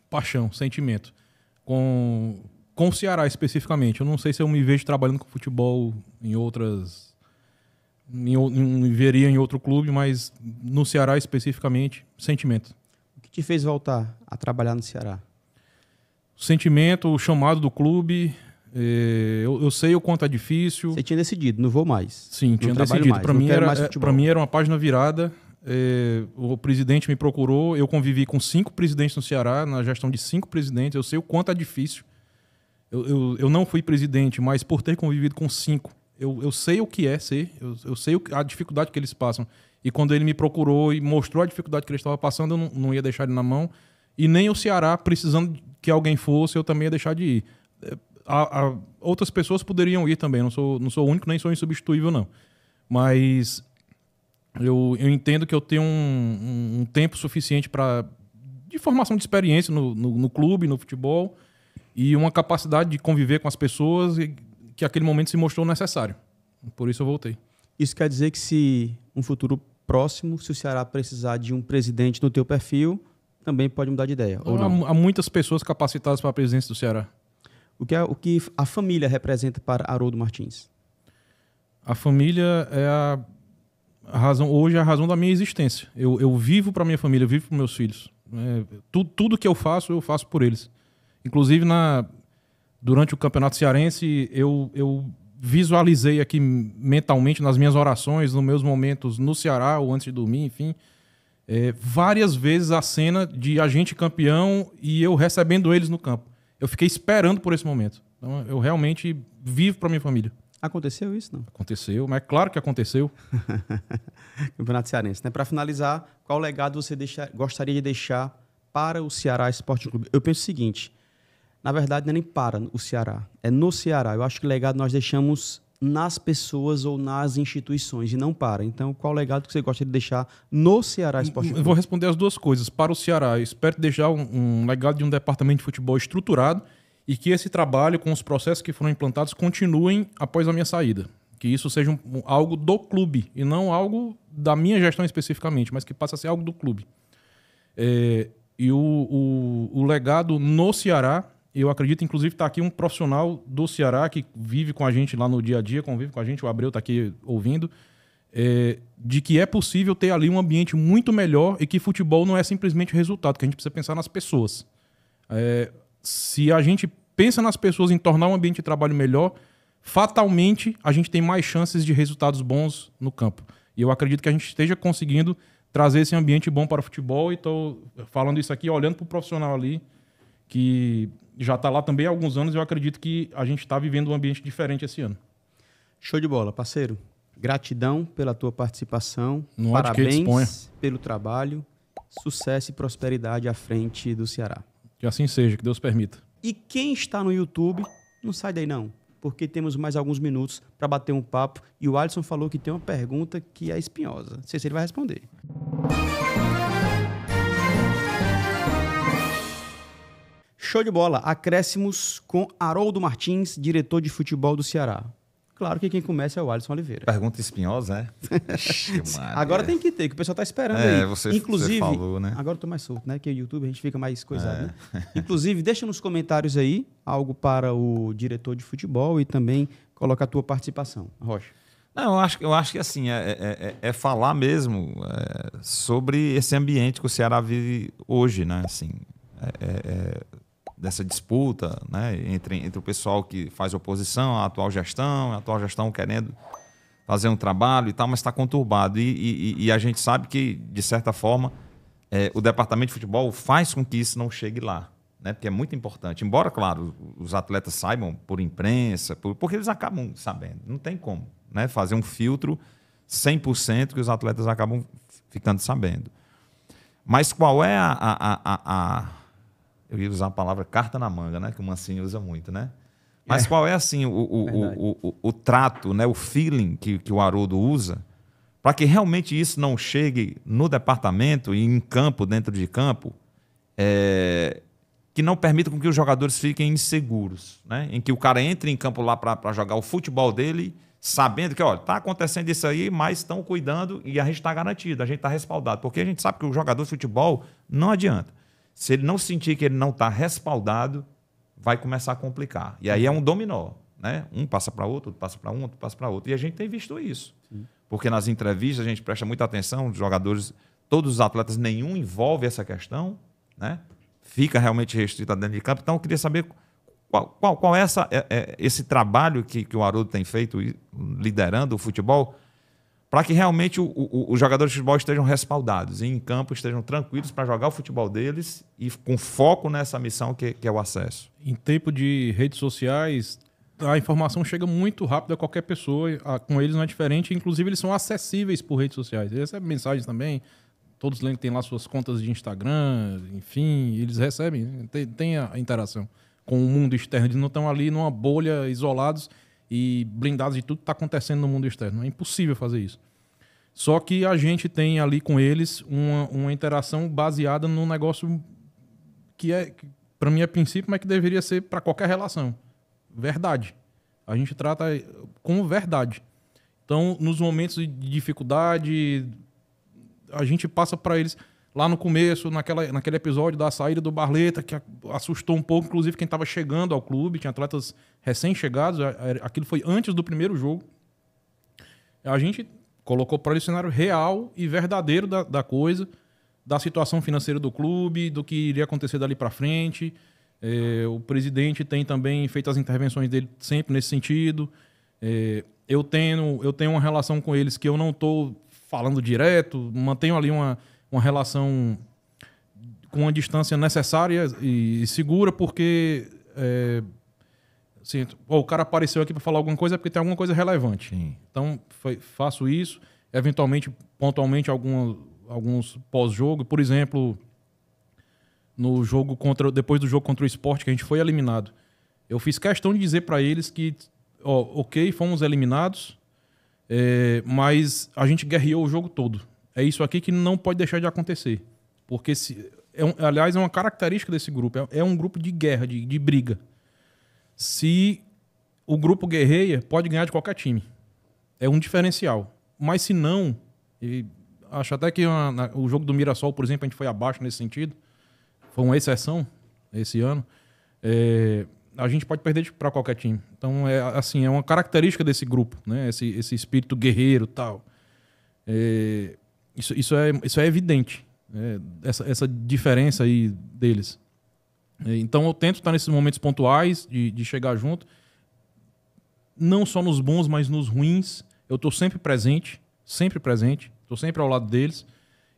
B: Paixão, sentimento. Com o Ceará especificamente. Eu não sei se eu me vejo trabalhando com futebol em outras... veria em outro clube, mas no Ceará especificamente, sentimento.
A: O que te fez voltar a trabalhar no Ceará?
B: Sentimento, o chamado do clube. Eu sei o quanto é difícil.
A: Você tinha decidido, não vou mais.
B: Sim, tinha decidido. Para mim era uma página virada. O presidente me procurou, eu convivi com 5 presidentes no Ceará, na gestão de 5 presidentes, eu sei o quanto é difícil. Eu não fui presidente, mas por ter convivido com 5, eu sei o que é ser, eu sei a dificuldade que eles passam. E quando ele me procurou e mostrou a dificuldade que ele estava passando, eu não ia deixar ele na mão. E nem o Ceará, precisando que alguém fosse, eu também ia deixar de ir. Outras pessoas poderiam ir também. Não sou o único, nem sou insubstituível, não. Mas eu entendo que eu tenho um tempo suficiente de formação de experiência no clube, no futebol, e uma capacidade de conviver com as pessoas que aquele momento se mostrou necessário. Por isso eu voltei.
A: Isso quer dizer que se um futuro próximo, se o Ceará precisar de um presidente no teu perfil, também pode mudar de ideia, ou não?
B: Há muitas pessoas capacitadas para a presidência do Ceará.
A: O que a família representa para Haroldo Martins?
B: A família é a razão, hoje é a razão da minha existência. Eu vivo para minha família, eu vivo para meus filhos. Tudo que eu faço por eles. Inclusive, durante o Campeonato Cearense, eu visualizei aqui mentalmente, nas minhas orações, nos meus momentos no Ceará, ou antes de dormir, enfim, várias vezes a cena de a gente campeão e eu recebendo eles no campo. Eu fiquei esperando por esse momento. Então, eu realmente vivo para minha família.
A: Aconteceu isso, não?
B: Aconteceu, mas é claro que aconteceu.
A: Campeonato Cearense, né? Para finalizar, qual legado você gostaria de deixar para o Ceará Esporte Clube? Eu penso o seguinte, na verdade não é nem para o Ceará, é no Ceará. Eu acho que o legado nós deixamos nas pessoas ou nas instituições e não para. Então, qual legado que você gostaria de deixar no Ceará Esporte Clube?
B: Eu vou responder as duas coisas. Para o Ceará, eu espero deixar um legado de um departamento de futebol estruturado e que esse trabalho com os processos que foram implantados continuem após a minha saída. Que isso seja algo do clube e não algo da minha gestão especificamente, mas que passe a ser algo do clube. E o legado no Ceará, eu acredito, inclusive, está aqui um profissional do Ceará que vive com a gente lá no dia a dia, convive com a gente, o Abreu está aqui ouvindo, de que é possível ter ali um ambiente muito melhor e que futebol não é simplesmente resultado, que a gente precisa pensar nas pessoas. Se a gente pensa nas pessoas em tornar um ambiente de trabalho melhor, fatalmente a gente tem mais chances de resultados bons no campo. E eu acredito que a gente esteja conseguindo trazer esse ambiente bom para o futebol. E estou falando isso aqui, olhando para o profissional ali, que já está lá também há alguns anos, e eu acredito que a gente está vivendo um ambiente diferente esse ano.
A: Show de bola, parceiro. Gratidão pela tua participação.
B: No
A: Parabéns pelo trabalho. Sucesso e prosperidade à frente do Ceará.
B: Que assim seja, que Deus permita.
A: E quem está no YouTube, não sai daí não, porque temos mais alguns minutos para bater um papo. E o Alisson falou que tem uma pergunta que é espinhosa. Não sei se ele vai responder. Show de bola. Acréscimos com Haroldo Martins, diretor de futebol do Ceará. Claro que quem começa é o Alisson Oliveira.
C: Pergunta espinhosa,
A: Agora tem que ter, que o pessoal está esperando aí.
C: Inclusive, você falou, né?
A: Agora eu tô mais solto, né? Que o YouTube a gente fica mais coisado, né? Inclusive, deixa nos comentários aí algo para o diretor de futebol e também coloca a tua participação. Rocha.
C: Não, eu acho que assim, é falar mesmo sobre esse ambiente que o Ceará vive hoje, né? Assim, dessa disputa, né, entre o pessoal que faz oposição à atual gestão querendo fazer um trabalho e tal, mas está conturbado. E a gente sabe que, de certa forma, o departamento de futebol faz com que isso não chegue lá, né, porque é muito importante. Embora, claro, os atletas saibam por imprensa, porque eles acabam sabendo. Não tem como, né, fazer um filtro 100% que os atletas acabam ficando sabendo. Mas qual é eu ia usar a palavra carta na manga, né? Que o Mancini usa muito, né? Mas qual é, assim, o trato, né? O feeling que o Haroldo usa para que realmente isso não chegue no departamento e em campo, dentro de campo, que não permita com que os jogadores fiquem inseguros, né? Em que o cara entre em campo lá para jogar o futebol dele, sabendo que, olha, está acontecendo isso aí, mas estão cuidando e a gente está garantido, a gente está respaldado. Porque a gente sabe que o jogador de futebol não adianta. Se ele não sentir que ele não está respaldado, vai começar a complicar. E aí é um dominó, né? Um passa para outro passa para um, outro passa para outro. E a gente tem visto isso. Sim. Porque nas entrevistas a gente presta muita atenção, os jogadores, todos os atletas, nenhum envolve essa questão, né? Fica realmente restrita dentro de campo. Então eu queria saber qual é esse trabalho que o Haroldo tem feito liderando o futebol, para que realmente os jogadores de futebol estejam respaldados e em campo estejam tranquilos para jogar o futebol deles e com foco nessa missão que é o acesso.
B: Em tempo de redes sociais, a informação chega muito rápido a qualquer pessoa. Com eles não é diferente. Inclusive, eles são acessíveis por redes sociais. Eles recebem mensagens também. Todos têm lá suas contas de Instagram, enfim, eles recebem, né? Tem a interação com o mundo externo. Eles não estão ali numa bolha, isolados e blindados de tudo que está acontecendo no mundo externo. É impossível fazer isso. Só que a gente tem ali com eles uma interação baseada num negócio que para mim, é princípio, mas que deveria ser para qualquer relação. Verdade. A gente trata com verdade. Então, nos momentos de dificuldade, a gente passa para eles lá no começo, naquele episódio da saída do Barleta, que assustou um pouco, inclusive, quem estava chegando ao clube, tinha atletas recém-chegados, aquilo foi antes do primeiro jogo. A gente colocou para ele o cenário real e verdadeiro da coisa, da situação financeira do clube, do que iria acontecer dali para frente. O presidente tem também feito as intervenções dele sempre nesse sentido. Eu tenho uma relação com eles que eu não estou falando direto, mantenho ali uma relação com uma distância necessária e segura, porque assim, o cara apareceu aqui para falar alguma coisa é porque tem alguma coisa relevante.
C: Sim.
B: Então, faço isso. Eventualmente, pontualmente, alguns pós-jogo. Por exemplo, depois do jogo contra o Sport, que a gente foi eliminado, eu fiz questão de dizer para eles que, ok, fomos eliminados, mas a gente guerreou o jogo todo. É isso aqui que não pode deixar de acontecer. Porque, aliás, é uma característica desse grupo. É um grupo de guerra, de briga. Se o grupo guerreia, pode ganhar de qualquer time. É um diferencial. Mas se não, acho até que o jogo do Mirassol, por exemplo, a gente foi abaixo nesse sentido. Foi uma exceção esse ano. A gente pode perder para qualquer time. Então, é uma característica desse grupo, né? Esse espírito guerreiro e tal. Isso é evidente, né? Essa diferença aí deles. Então, eu tento estar nesses momentos pontuais de chegar junto. Não só nos bons, mas nos ruins. Eu estou sempre presente. Estou sempre ao lado deles.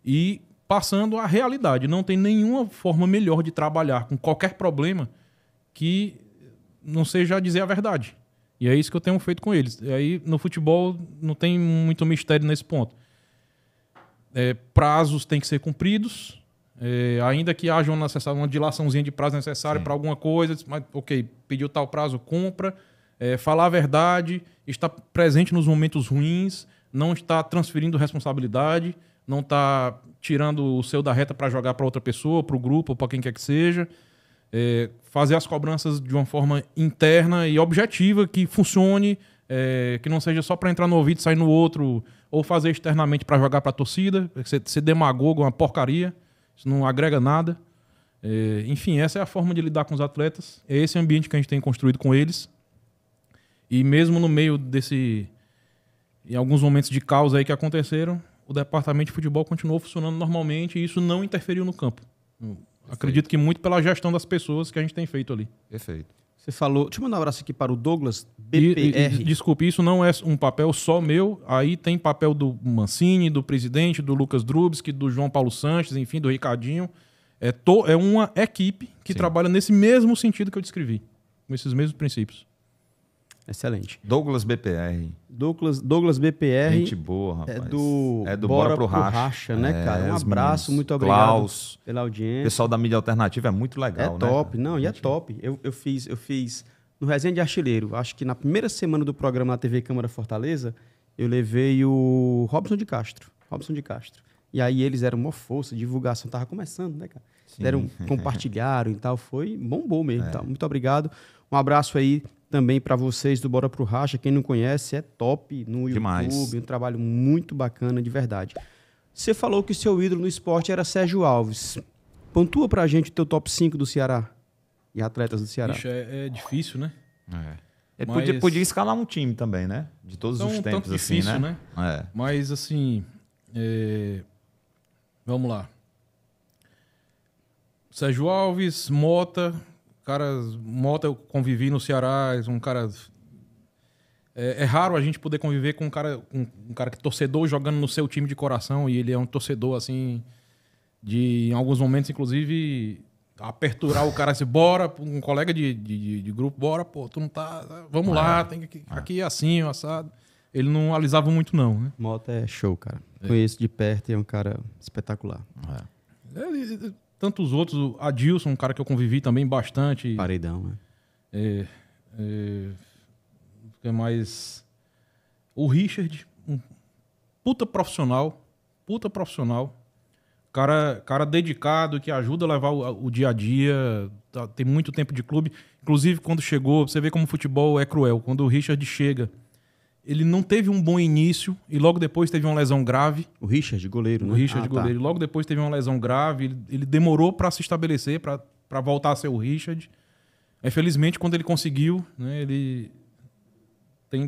B: E passando a realidade. Não tem nenhuma forma melhor de trabalhar com qualquer problema que não seja dizer a verdade. E é isso que eu tenho feito com eles. E aí, no futebol, não tem muito mistério nesse ponto. Prazos têm que ser cumpridos, ainda que haja uma dilaçãozinha de prazo necessário para alguma coisa, mas, ok, pediu tal prazo, cumpra. Falar a verdade, estar presente nos momentos ruins, não estar transferindo responsabilidade, não estar tirando o seu da reta para jogar para outra pessoa, para o grupo, ou para quem quer que seja. Fazer as cobranças de uma forma interna e objetiva, que funcione, que não seja só para entrar no ouvido e sair no outro, ou fazer externamente para jogar para a torcida. Ser demagogo é uma porcaria, isso não agrega nada. Enfim, essa é a forma de lidar com os atletas, é esse ambiente que a gente tem construído com eles. E mesmo no meio em alguns momentos de caos aí que aconteceram, o departamento de futebol continuou funcionando normalmente e isso não interferiu no campo. Acredito que muito pela gestão das pessoas que a gente tem feito ali.
C: Perfeito.
A: Você falou... Deixa eu mandar um abraço aqui para o Douglas BPR.
B: Desculpe, isso não é um papel só meu. Aí tem papel do Mancini, do presidente, do Lucas Drubsky, do João Paulo Sanches, enfim, do Ricardinho. É uma equipe que trabalha nesse mesmo sentido que eu descrevi. Com esses mesmos princípios.
A: Excelente.
C: Douglas BPR.
A: Douglas BPR.
C: Gente boa, rapaz.
A: É do Bora pro Racha, né, cara? Um abraço, muito obrigado
C: Klaus,
A: pela audiência.
C: O pessoal da mídia alternativa é muito legal, né?
A: É top, não, e é top. Eu fiz no Resenha de Artilheiro, acho que na primeira semana do programa na TV Câmara Fortaleza, eu levei o Robson de Castro. E aí eles eram uma força, divulgação, tava começando, né, cara? Compartilharam e tal, bombou mesmo. Tá? Muito obrigado. Um abraço aí também para vocês do Bora pro Racha. Quem não conhece, é top no
C: Demais.
A: YouTube. Um trabalho muito bacana, de verdade. Você falou que o seu ídolo no esporte era Sérgio Alves. Pontua pra gente o teu top 5 do Ceará. E atletas do Ceará.
B: Ixi, é difícil, né?
C: Ele podia escalar um time também, né? De todos os tempos,
B: tanto difícil,
C: assim, né?
B: Mas, assim... Vamos lá. Sérgio Alves, Mota... Mota, eu convivi no Ceará, um cara... É raro a gente poder conviver com um cara que é torcedor jogando no seu time de coração, e ele é um torcedor, assim, em alguns momentos, inclusive, aperturar o cara assim, bora, um colega de grupo, bora, pô, tu não tá, vamos lá, tem que aqui é assim, assado. Ele não alisava muito não, né?
A: Mota é show, cara. Conheço de perto e é um cara espetacular.
B: Tantos outros, o Adilson, um cara que eu convivi também bastante.
A: Paredão, né?
B: O que mais? O Richard, um puta profissional. Cara dedicado, que ajuda a levar o dia a dia, tem muito tempo de clube. Inclusive, quando chegou, você vê como o futebol é cruel. Quando o Richard chega, ele não teve um bom início e logo depois teve uma lesão grave.
A: O Richard, goleiro, né?
B: O Richard, goleiro. Logo depois teve uma lesão grave. Ele demorou para se estabelecer, para voltar a ser o Richard. Aí, felizmente, quando ele conseguiu, né, ele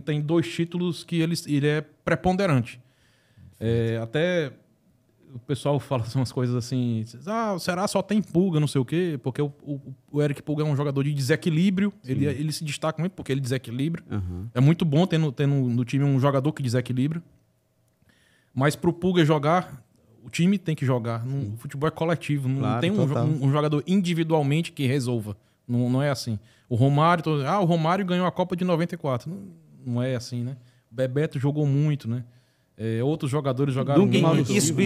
B: tem 2 títulos que ele é preponderante. Até o pessoal fala umas coisas assim, o Ceará só tem Pulga, não sei o quê, porque o Eric Pulga é um jogador de desequilíbrio, ele se destaca muito porque ele desequilibra. É muito bom ter no time um jogador que desequilibra, mas pro Pulga jogar, o time tem que jogar. O futebol é coletivo, não tem um jogador individualmente que resolva. Não é assim. O Romário ganhou a Copa de 94. Não é assim, né? O Bebeto jogou muito, né? Outros jogadores jogaram muito.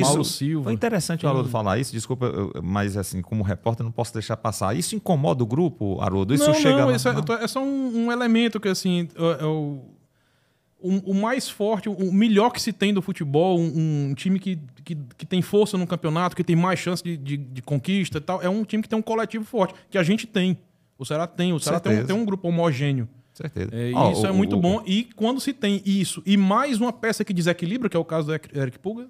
B: Mauro Silva.
C: Foi interessante o Haroldo falar isso, desculpa, mas assim, como repórter não posso deixar passar. Isso incomoda o grupo, Haroldo? Isso
B: é só um elemento que, assim, o mais forte, o melhor que se tem do futebol, um time que tem força no campeonato, que tem mais chance de conquista e tal, é um time que tem um coletivo forte, que a gente tem. O Ceará tem um grupo homogêneo.
C: Certeza.
B: Isso é muito bom. E quando se tem isso e mais uma peça que desequilibra, que é o caso do Eric Pulga,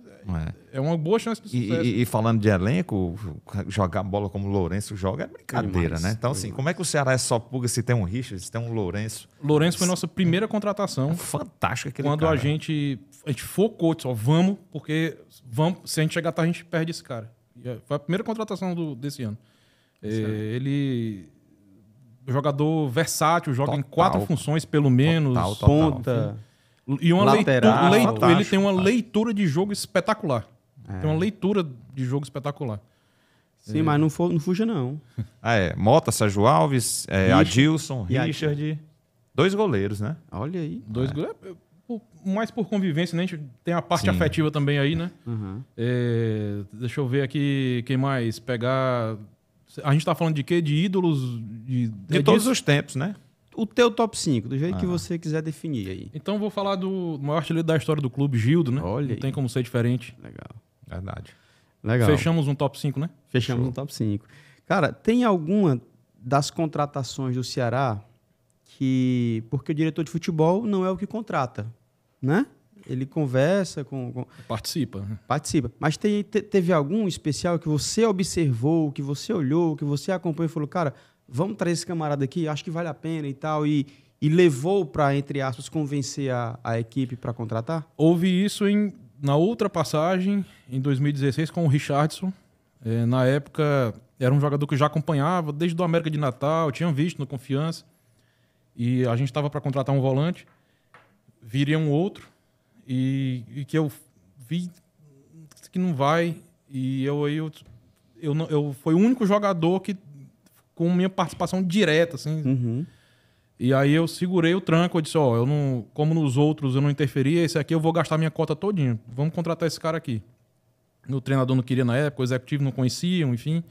B: é uma boa chance de sucesso.
C: E falando de elenco, jogar bola como o Lourenço joga é brincadeira, né? Então, assim, como é que o Ceará é só Pulga se tem um Richard, se tem um Lourenço?
B: Lourenço foi nossa primeira contratação.
C: É fantástico aquele
B: quando
C: cara.
B: A gente focou, disse, vamos, porque se a gente chegar tarde, a gente perde esse cara. Foi a primeira contratação desse ano. Ele... Jogador versátil, joga em 4 funções, pelo menos.
A: Ponta.
B: E uma
A: lateral,
B: leitura. Ele tem uma leitura de jogo espetacular. Tem uma leitura de jogo espetacular.
A: Sim, mas não fuja, não.
C: Mota, Sérgio Alves, Adilson, Richard. 2 goleiros, né?
B: Olha aí. 2 goleiros. Mais por convivência, né? A gente tem a parte afetiva também aí, né? Deixa eu ver aqui quem mais pegar. A gente tá falando de quê? De ídolos?
C: De todos os tempos, né?
A: O teu top 5, do jeito que você quiser definir aí.
B: Então vou falar do maior artilheiro da história do clube, Gildo, né?
A: Olha
B: Não tem como ser diferente.
A: Legal.
C: Verdade.
A: Legal.
B: Fechamos um top 5, né?
A: Fechamos um top 5. Cara, tem alguma das contratações do Ceará que... Porque o diretor de futebol não é o que contrata, né? Ele conversa com...
B: Participa.
A: Mas teve algum especial que você observou, que você olhou, que você acompanhou e falou, cara, vamos trazer esse camarada aqui, acho que vale a pena e tal, e levou para, entre aspas, convencer a equipe para contratar?
B: Houve isso na outra passagem, em 2016, com o Richardson. Na época, era um jogador que eu já acompanhava, desde o América de Natal, tinha visto no Confiança, e a gente estava para contratar um volante, viria um outro, e que eu vi que não vai, e eu fui o único jogador que com minha participação direta, assim. E aí eu segurei o tranco, eu disse, eu não, como nos outros eu não interferia, esse aqui eu vou gastar minha cota todinha, vamos contratar esse cara aqui. O treinador não queria na época, o executivo não conheciam, enfim,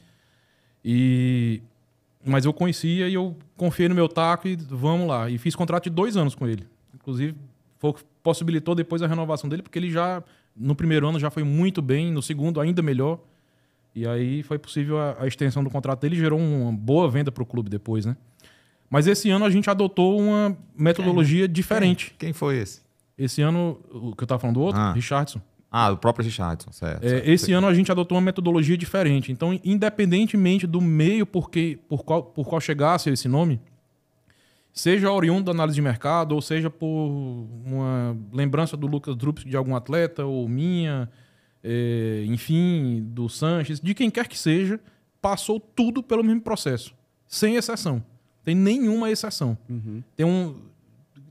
B: mas eu conhecia e eu confiei no meu taco e vamos lá, e fiz contrato de 2 anos com ele, inclusive possibilitou depois a renovação dele, porque ele já, no primeiro ano, já foi muito bem, no segundo ainda melhor. E aí foi possível a extensão do contrato dele, gerou uma boa venda para o clube depois, né? Mas esse ano a gente adotou uma metodologia diferente.
C: Quem foi esse?
B: Esse ano, o que eu estava falando do outro, Richardson.
C: O próprio Richardson, certo.
B: Esse ano a gente adotou uma metodologia diferente. Então, independentemente do meio por qual chegasse esse nome, seja oriundo da análise de mercado, ou seja por uma lembrança do Lucas Drups de algum atleta, ou minha, enfim, do Sanches, de quem quer que seja, passou tudo pelo mesmo processo, sem exceção. Tem nenhuma exceção.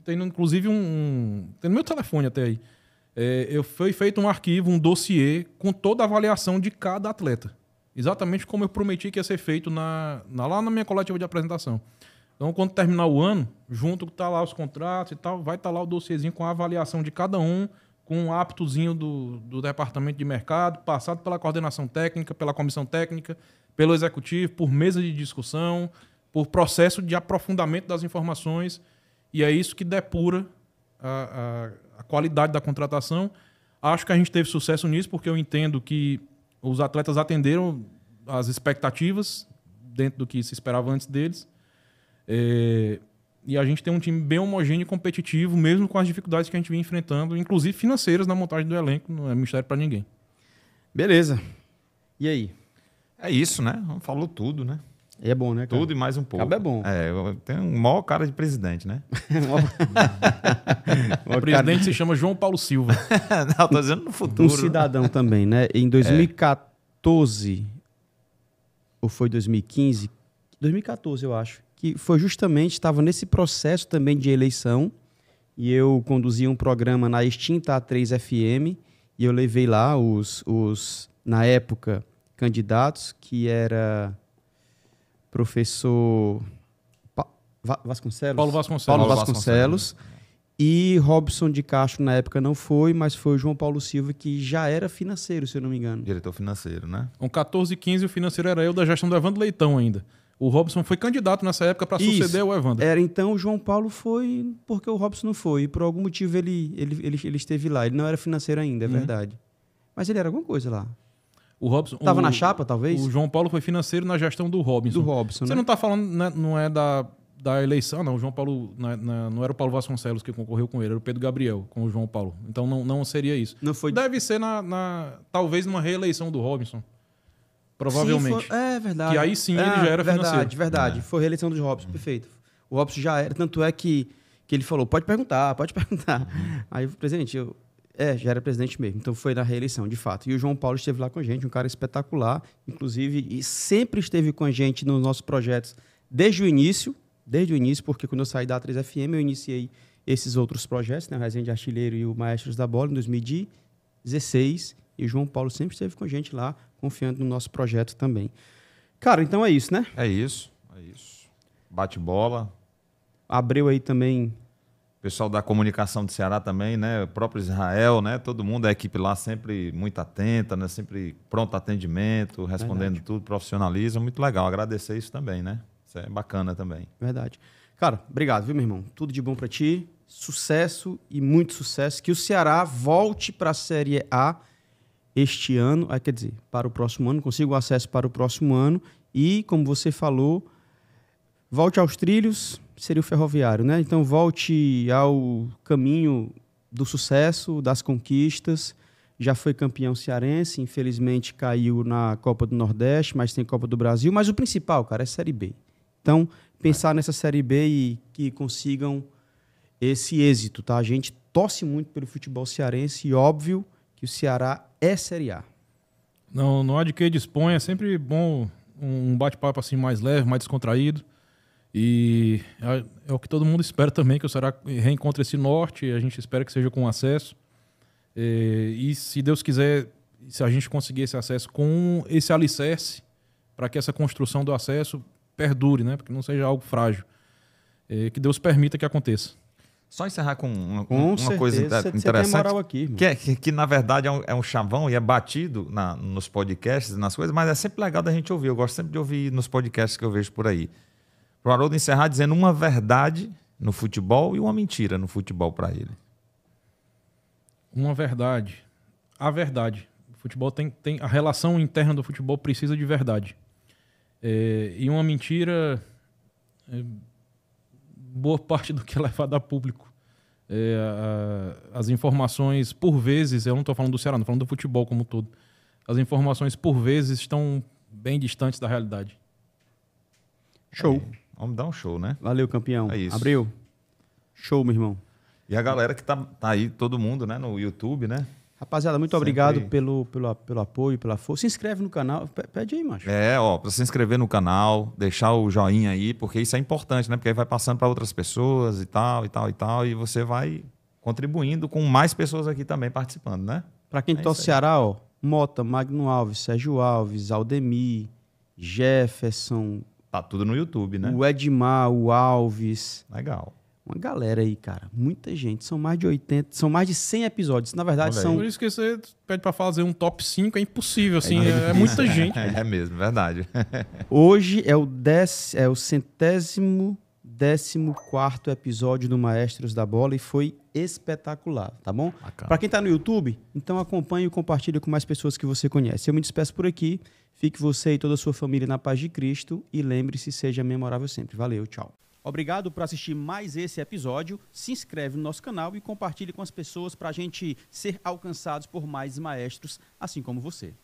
B: Tem inclusive tem no meu telefone até aí. Foi feito um arquivo, um dossiê, com toda a avaliação de cada atleta. exatamente como eu prometi que ia ser feito lá na minha coletiva de apresentação. Então, quando terminar o ano, junto tá lá os contratos e tal, vai estar lá o dossiezinho com a avaliação de cada um, com um aptozinho do departamento de mercado, passado pela coordenação técnica, pela comissão técnica, pelo executivo, por mesa de discussão, por processo de aprofundamento das informações, e é isso que depura a qualidade da contratação. Acho que a gente teve sucesso nisso, porque eu entendo que os atletas atenderam as expectativas dentro do que se esperava antes deles. E a gente tem um time bem homogêneo e competitivo, mesmo com as dificuldades que a gente vem enfrentando, inclusive financeiras na montagem do elenco, não é mistério para ninguém.
A: Beleza. E aí?
C: É isso, né? Falou tudo, né?
A: É bom, né, cara?
C: Tudo e mais um pouco.
A: Cabo é bom.
C: Eu tenho um maior cara de presidente, né?
B: O presidente se chama João Paulo Silva.
C: Não, tô dizendo no futuro.
A: Um cidadão também, né? Em 2014, ou foi 2015? 2014, eu acho. Que foi justamente, estava nesse processo também de eleição, e eu conduzia um programa na extinta A3 FM, e eu levei lá na época, candidatos, que era professor Vasconcelos?
B: Paulo
A: Vasconcelos. E Robson de Castro, na época, não foi, mas foi o João Paulo Silva, que já era financeiro, se eu não me engano.
C: Diretor financeiro, né?
B: Com 14 e 15, o financeiro era eu, da gestão do Evandro Leitão ainda. O Robson foi candidato nessa época para suceder o Evandro.
A: Então o João Paulo foi porque o Robson não foi. E por algum motivo ele esteve lá. Ele não era financeiro ainda, é verdade. Mas ele era alguma coisa lá.
B: O Robson
A: estava na chapa, talvez?
B: O João Paulo foi financeiro na gestão do Robson. Você não está falando, né, não é da eleição, não. O João Paulo não era o Paulo Vasconcelos que concorreu com ele, era o Pedro Gabriel com o João Paulo. Então não seria isso.
A: Não foi...
B: Deve ser talvez numa reeleição do Robson. Provavelmente.
A: Sim, é verdade.
B: Que aí sim ele já era financeiro.
A: Verdade. Foi a reeleição do Robson, perfeito. O Robson já era, tanto é que ele falou, pode perguntar. Aí o presidente, já era presidente mesmo, então foi na reeleição, de fato. E o João Paulo esteve lá com a gente, um cara espetacular, inclusive, e sempre esteve com a gente nos nossos projetos desde o início, porque quando eu saí da A3 FM, eu iniciei esses outros projetos, né, o Resende Artilheiro e o Maestros da Bola, em 2016, e o João Paulo sempre esteve com a gente lá, confiando no nosso projeto também. Cara, então é isso, né?
C: É isso. Bate bola.
A: Abreu aí também...
C: Pessoal da comunicação do Ceará também, né? O próprio Israel, né? Todo mundo, a equipe lá sempre muito atenta, né? Sempre pronto atendimento, respondendo tudo, profissionalismo. Muito legal. Agradecer isso também, né? Isso é bacana também.
A: Verdade. Cara, obrigado, viu, meu irmão? Tudo de bom pra ti. Sucesso e muito sucesso. Que o Ceará volte para a Série A este ano, quer dizer, para o próximo ano, consiga o acesso para o próximo ano e, como você falou, volte aos trilhos, seria o Ferroviário, né? Então volte ao caminho do sucesso, das conquistas. Já foi campeão cearense, infelizmente caiu na Copa do Nordeste, mas tem Copa do Brasil. Mas o principal, cara, é Série B. Então, pensar nessa Série B e que consigam esse êxito, tá? A gente torce muito pelo futebol cearense e, óbvio, que o Ceará é Série A.
B: Não há de que dispõe, é sempre bom um bate-papo assim mais leve, mais descontraído. E é o que todo mundo espera também, que o Ceará reencontre esse norte, a gente espera que seja com acesso. E se Deus quiser, se a gente conseguir esse acesso com esse alicerce, para que essa construção do acesso perdure, né? Porque não seja algo frágil. Que Deus permita que aconteça.
C: Só encerrar com uma
A: certeza,
C: coisa interessante,
A: tem moral aqui,
C: que na verdade é um chavão e é batido nos podcasts, nas coisas, mas é sempre legal da gente ouvir. Eu gosto sempre de ouvir nos podcasts que eu vejo por aí. Para o Haroldo encerrar dizendo uma verdade no futebol e uma mentira no futebol para ele.
B: Uma verdade. A verdade. O futebol tem a relação interna do futebol precisa de verdade. E uma mentira... boa parte do que é levado a público. As informações, por vezes, eu não estou falando do Ceará, não estou falando do futebol como um todo. As informações, por vezes, estão bem distantes da realidade.
A: Show.
C: Vamos dar um show, né?
A: Valeu, campeão.
C: É isso.
A: Abreu. Show, meu irmão.
C: E a galera que tá aí, todo mundo, né? No YouTube, né?
A: Rapaziada, muito obrigado pelo apoio, pela força. Se inscreve no canal. Pede aí, macho.
C: Para se inscrever no canal, deixar o joinha aí, porque isso é importante, né? Porque aí vai passando para outras pessoas e tal, e você vai contribuindo com mais pessoas aqui também participando, né?
A: Para quem torce Ceará, Mota, Magno Alves, Sérgio Alves, Aldemir, Jefferson.
C: Tá tudo no YouTube, né?
A: O Edmar, o Alves.
C: Legal.
A: Uma galera aí, cara. Muita gente. São mais de 80, são mais de 100 episódios. Na verdade,
C: Olha aí.
A: são...
B: Por isso que você pede pra fazer um top 5, é impossível, assim. É muita gente.
C: É mesmo, verdade.
A: Hoje é o 114º episódio do Maestros da Bola e foi espetacular, tá bom? Para quem tá no YouTube, então acompanhe e compartilhe com mais pessoas que você conhece. Eu me despeço por aqui. Fique você e toda a sua família na paz de Cristo e lembre-se, seja memorável sempre. Valeu, tchau. Obrigado por assistir mais esse episódio. Se inscreve no nosso canal e compartilhe com as pessoas para a gente ser alcançados por mais maestros, assim como você.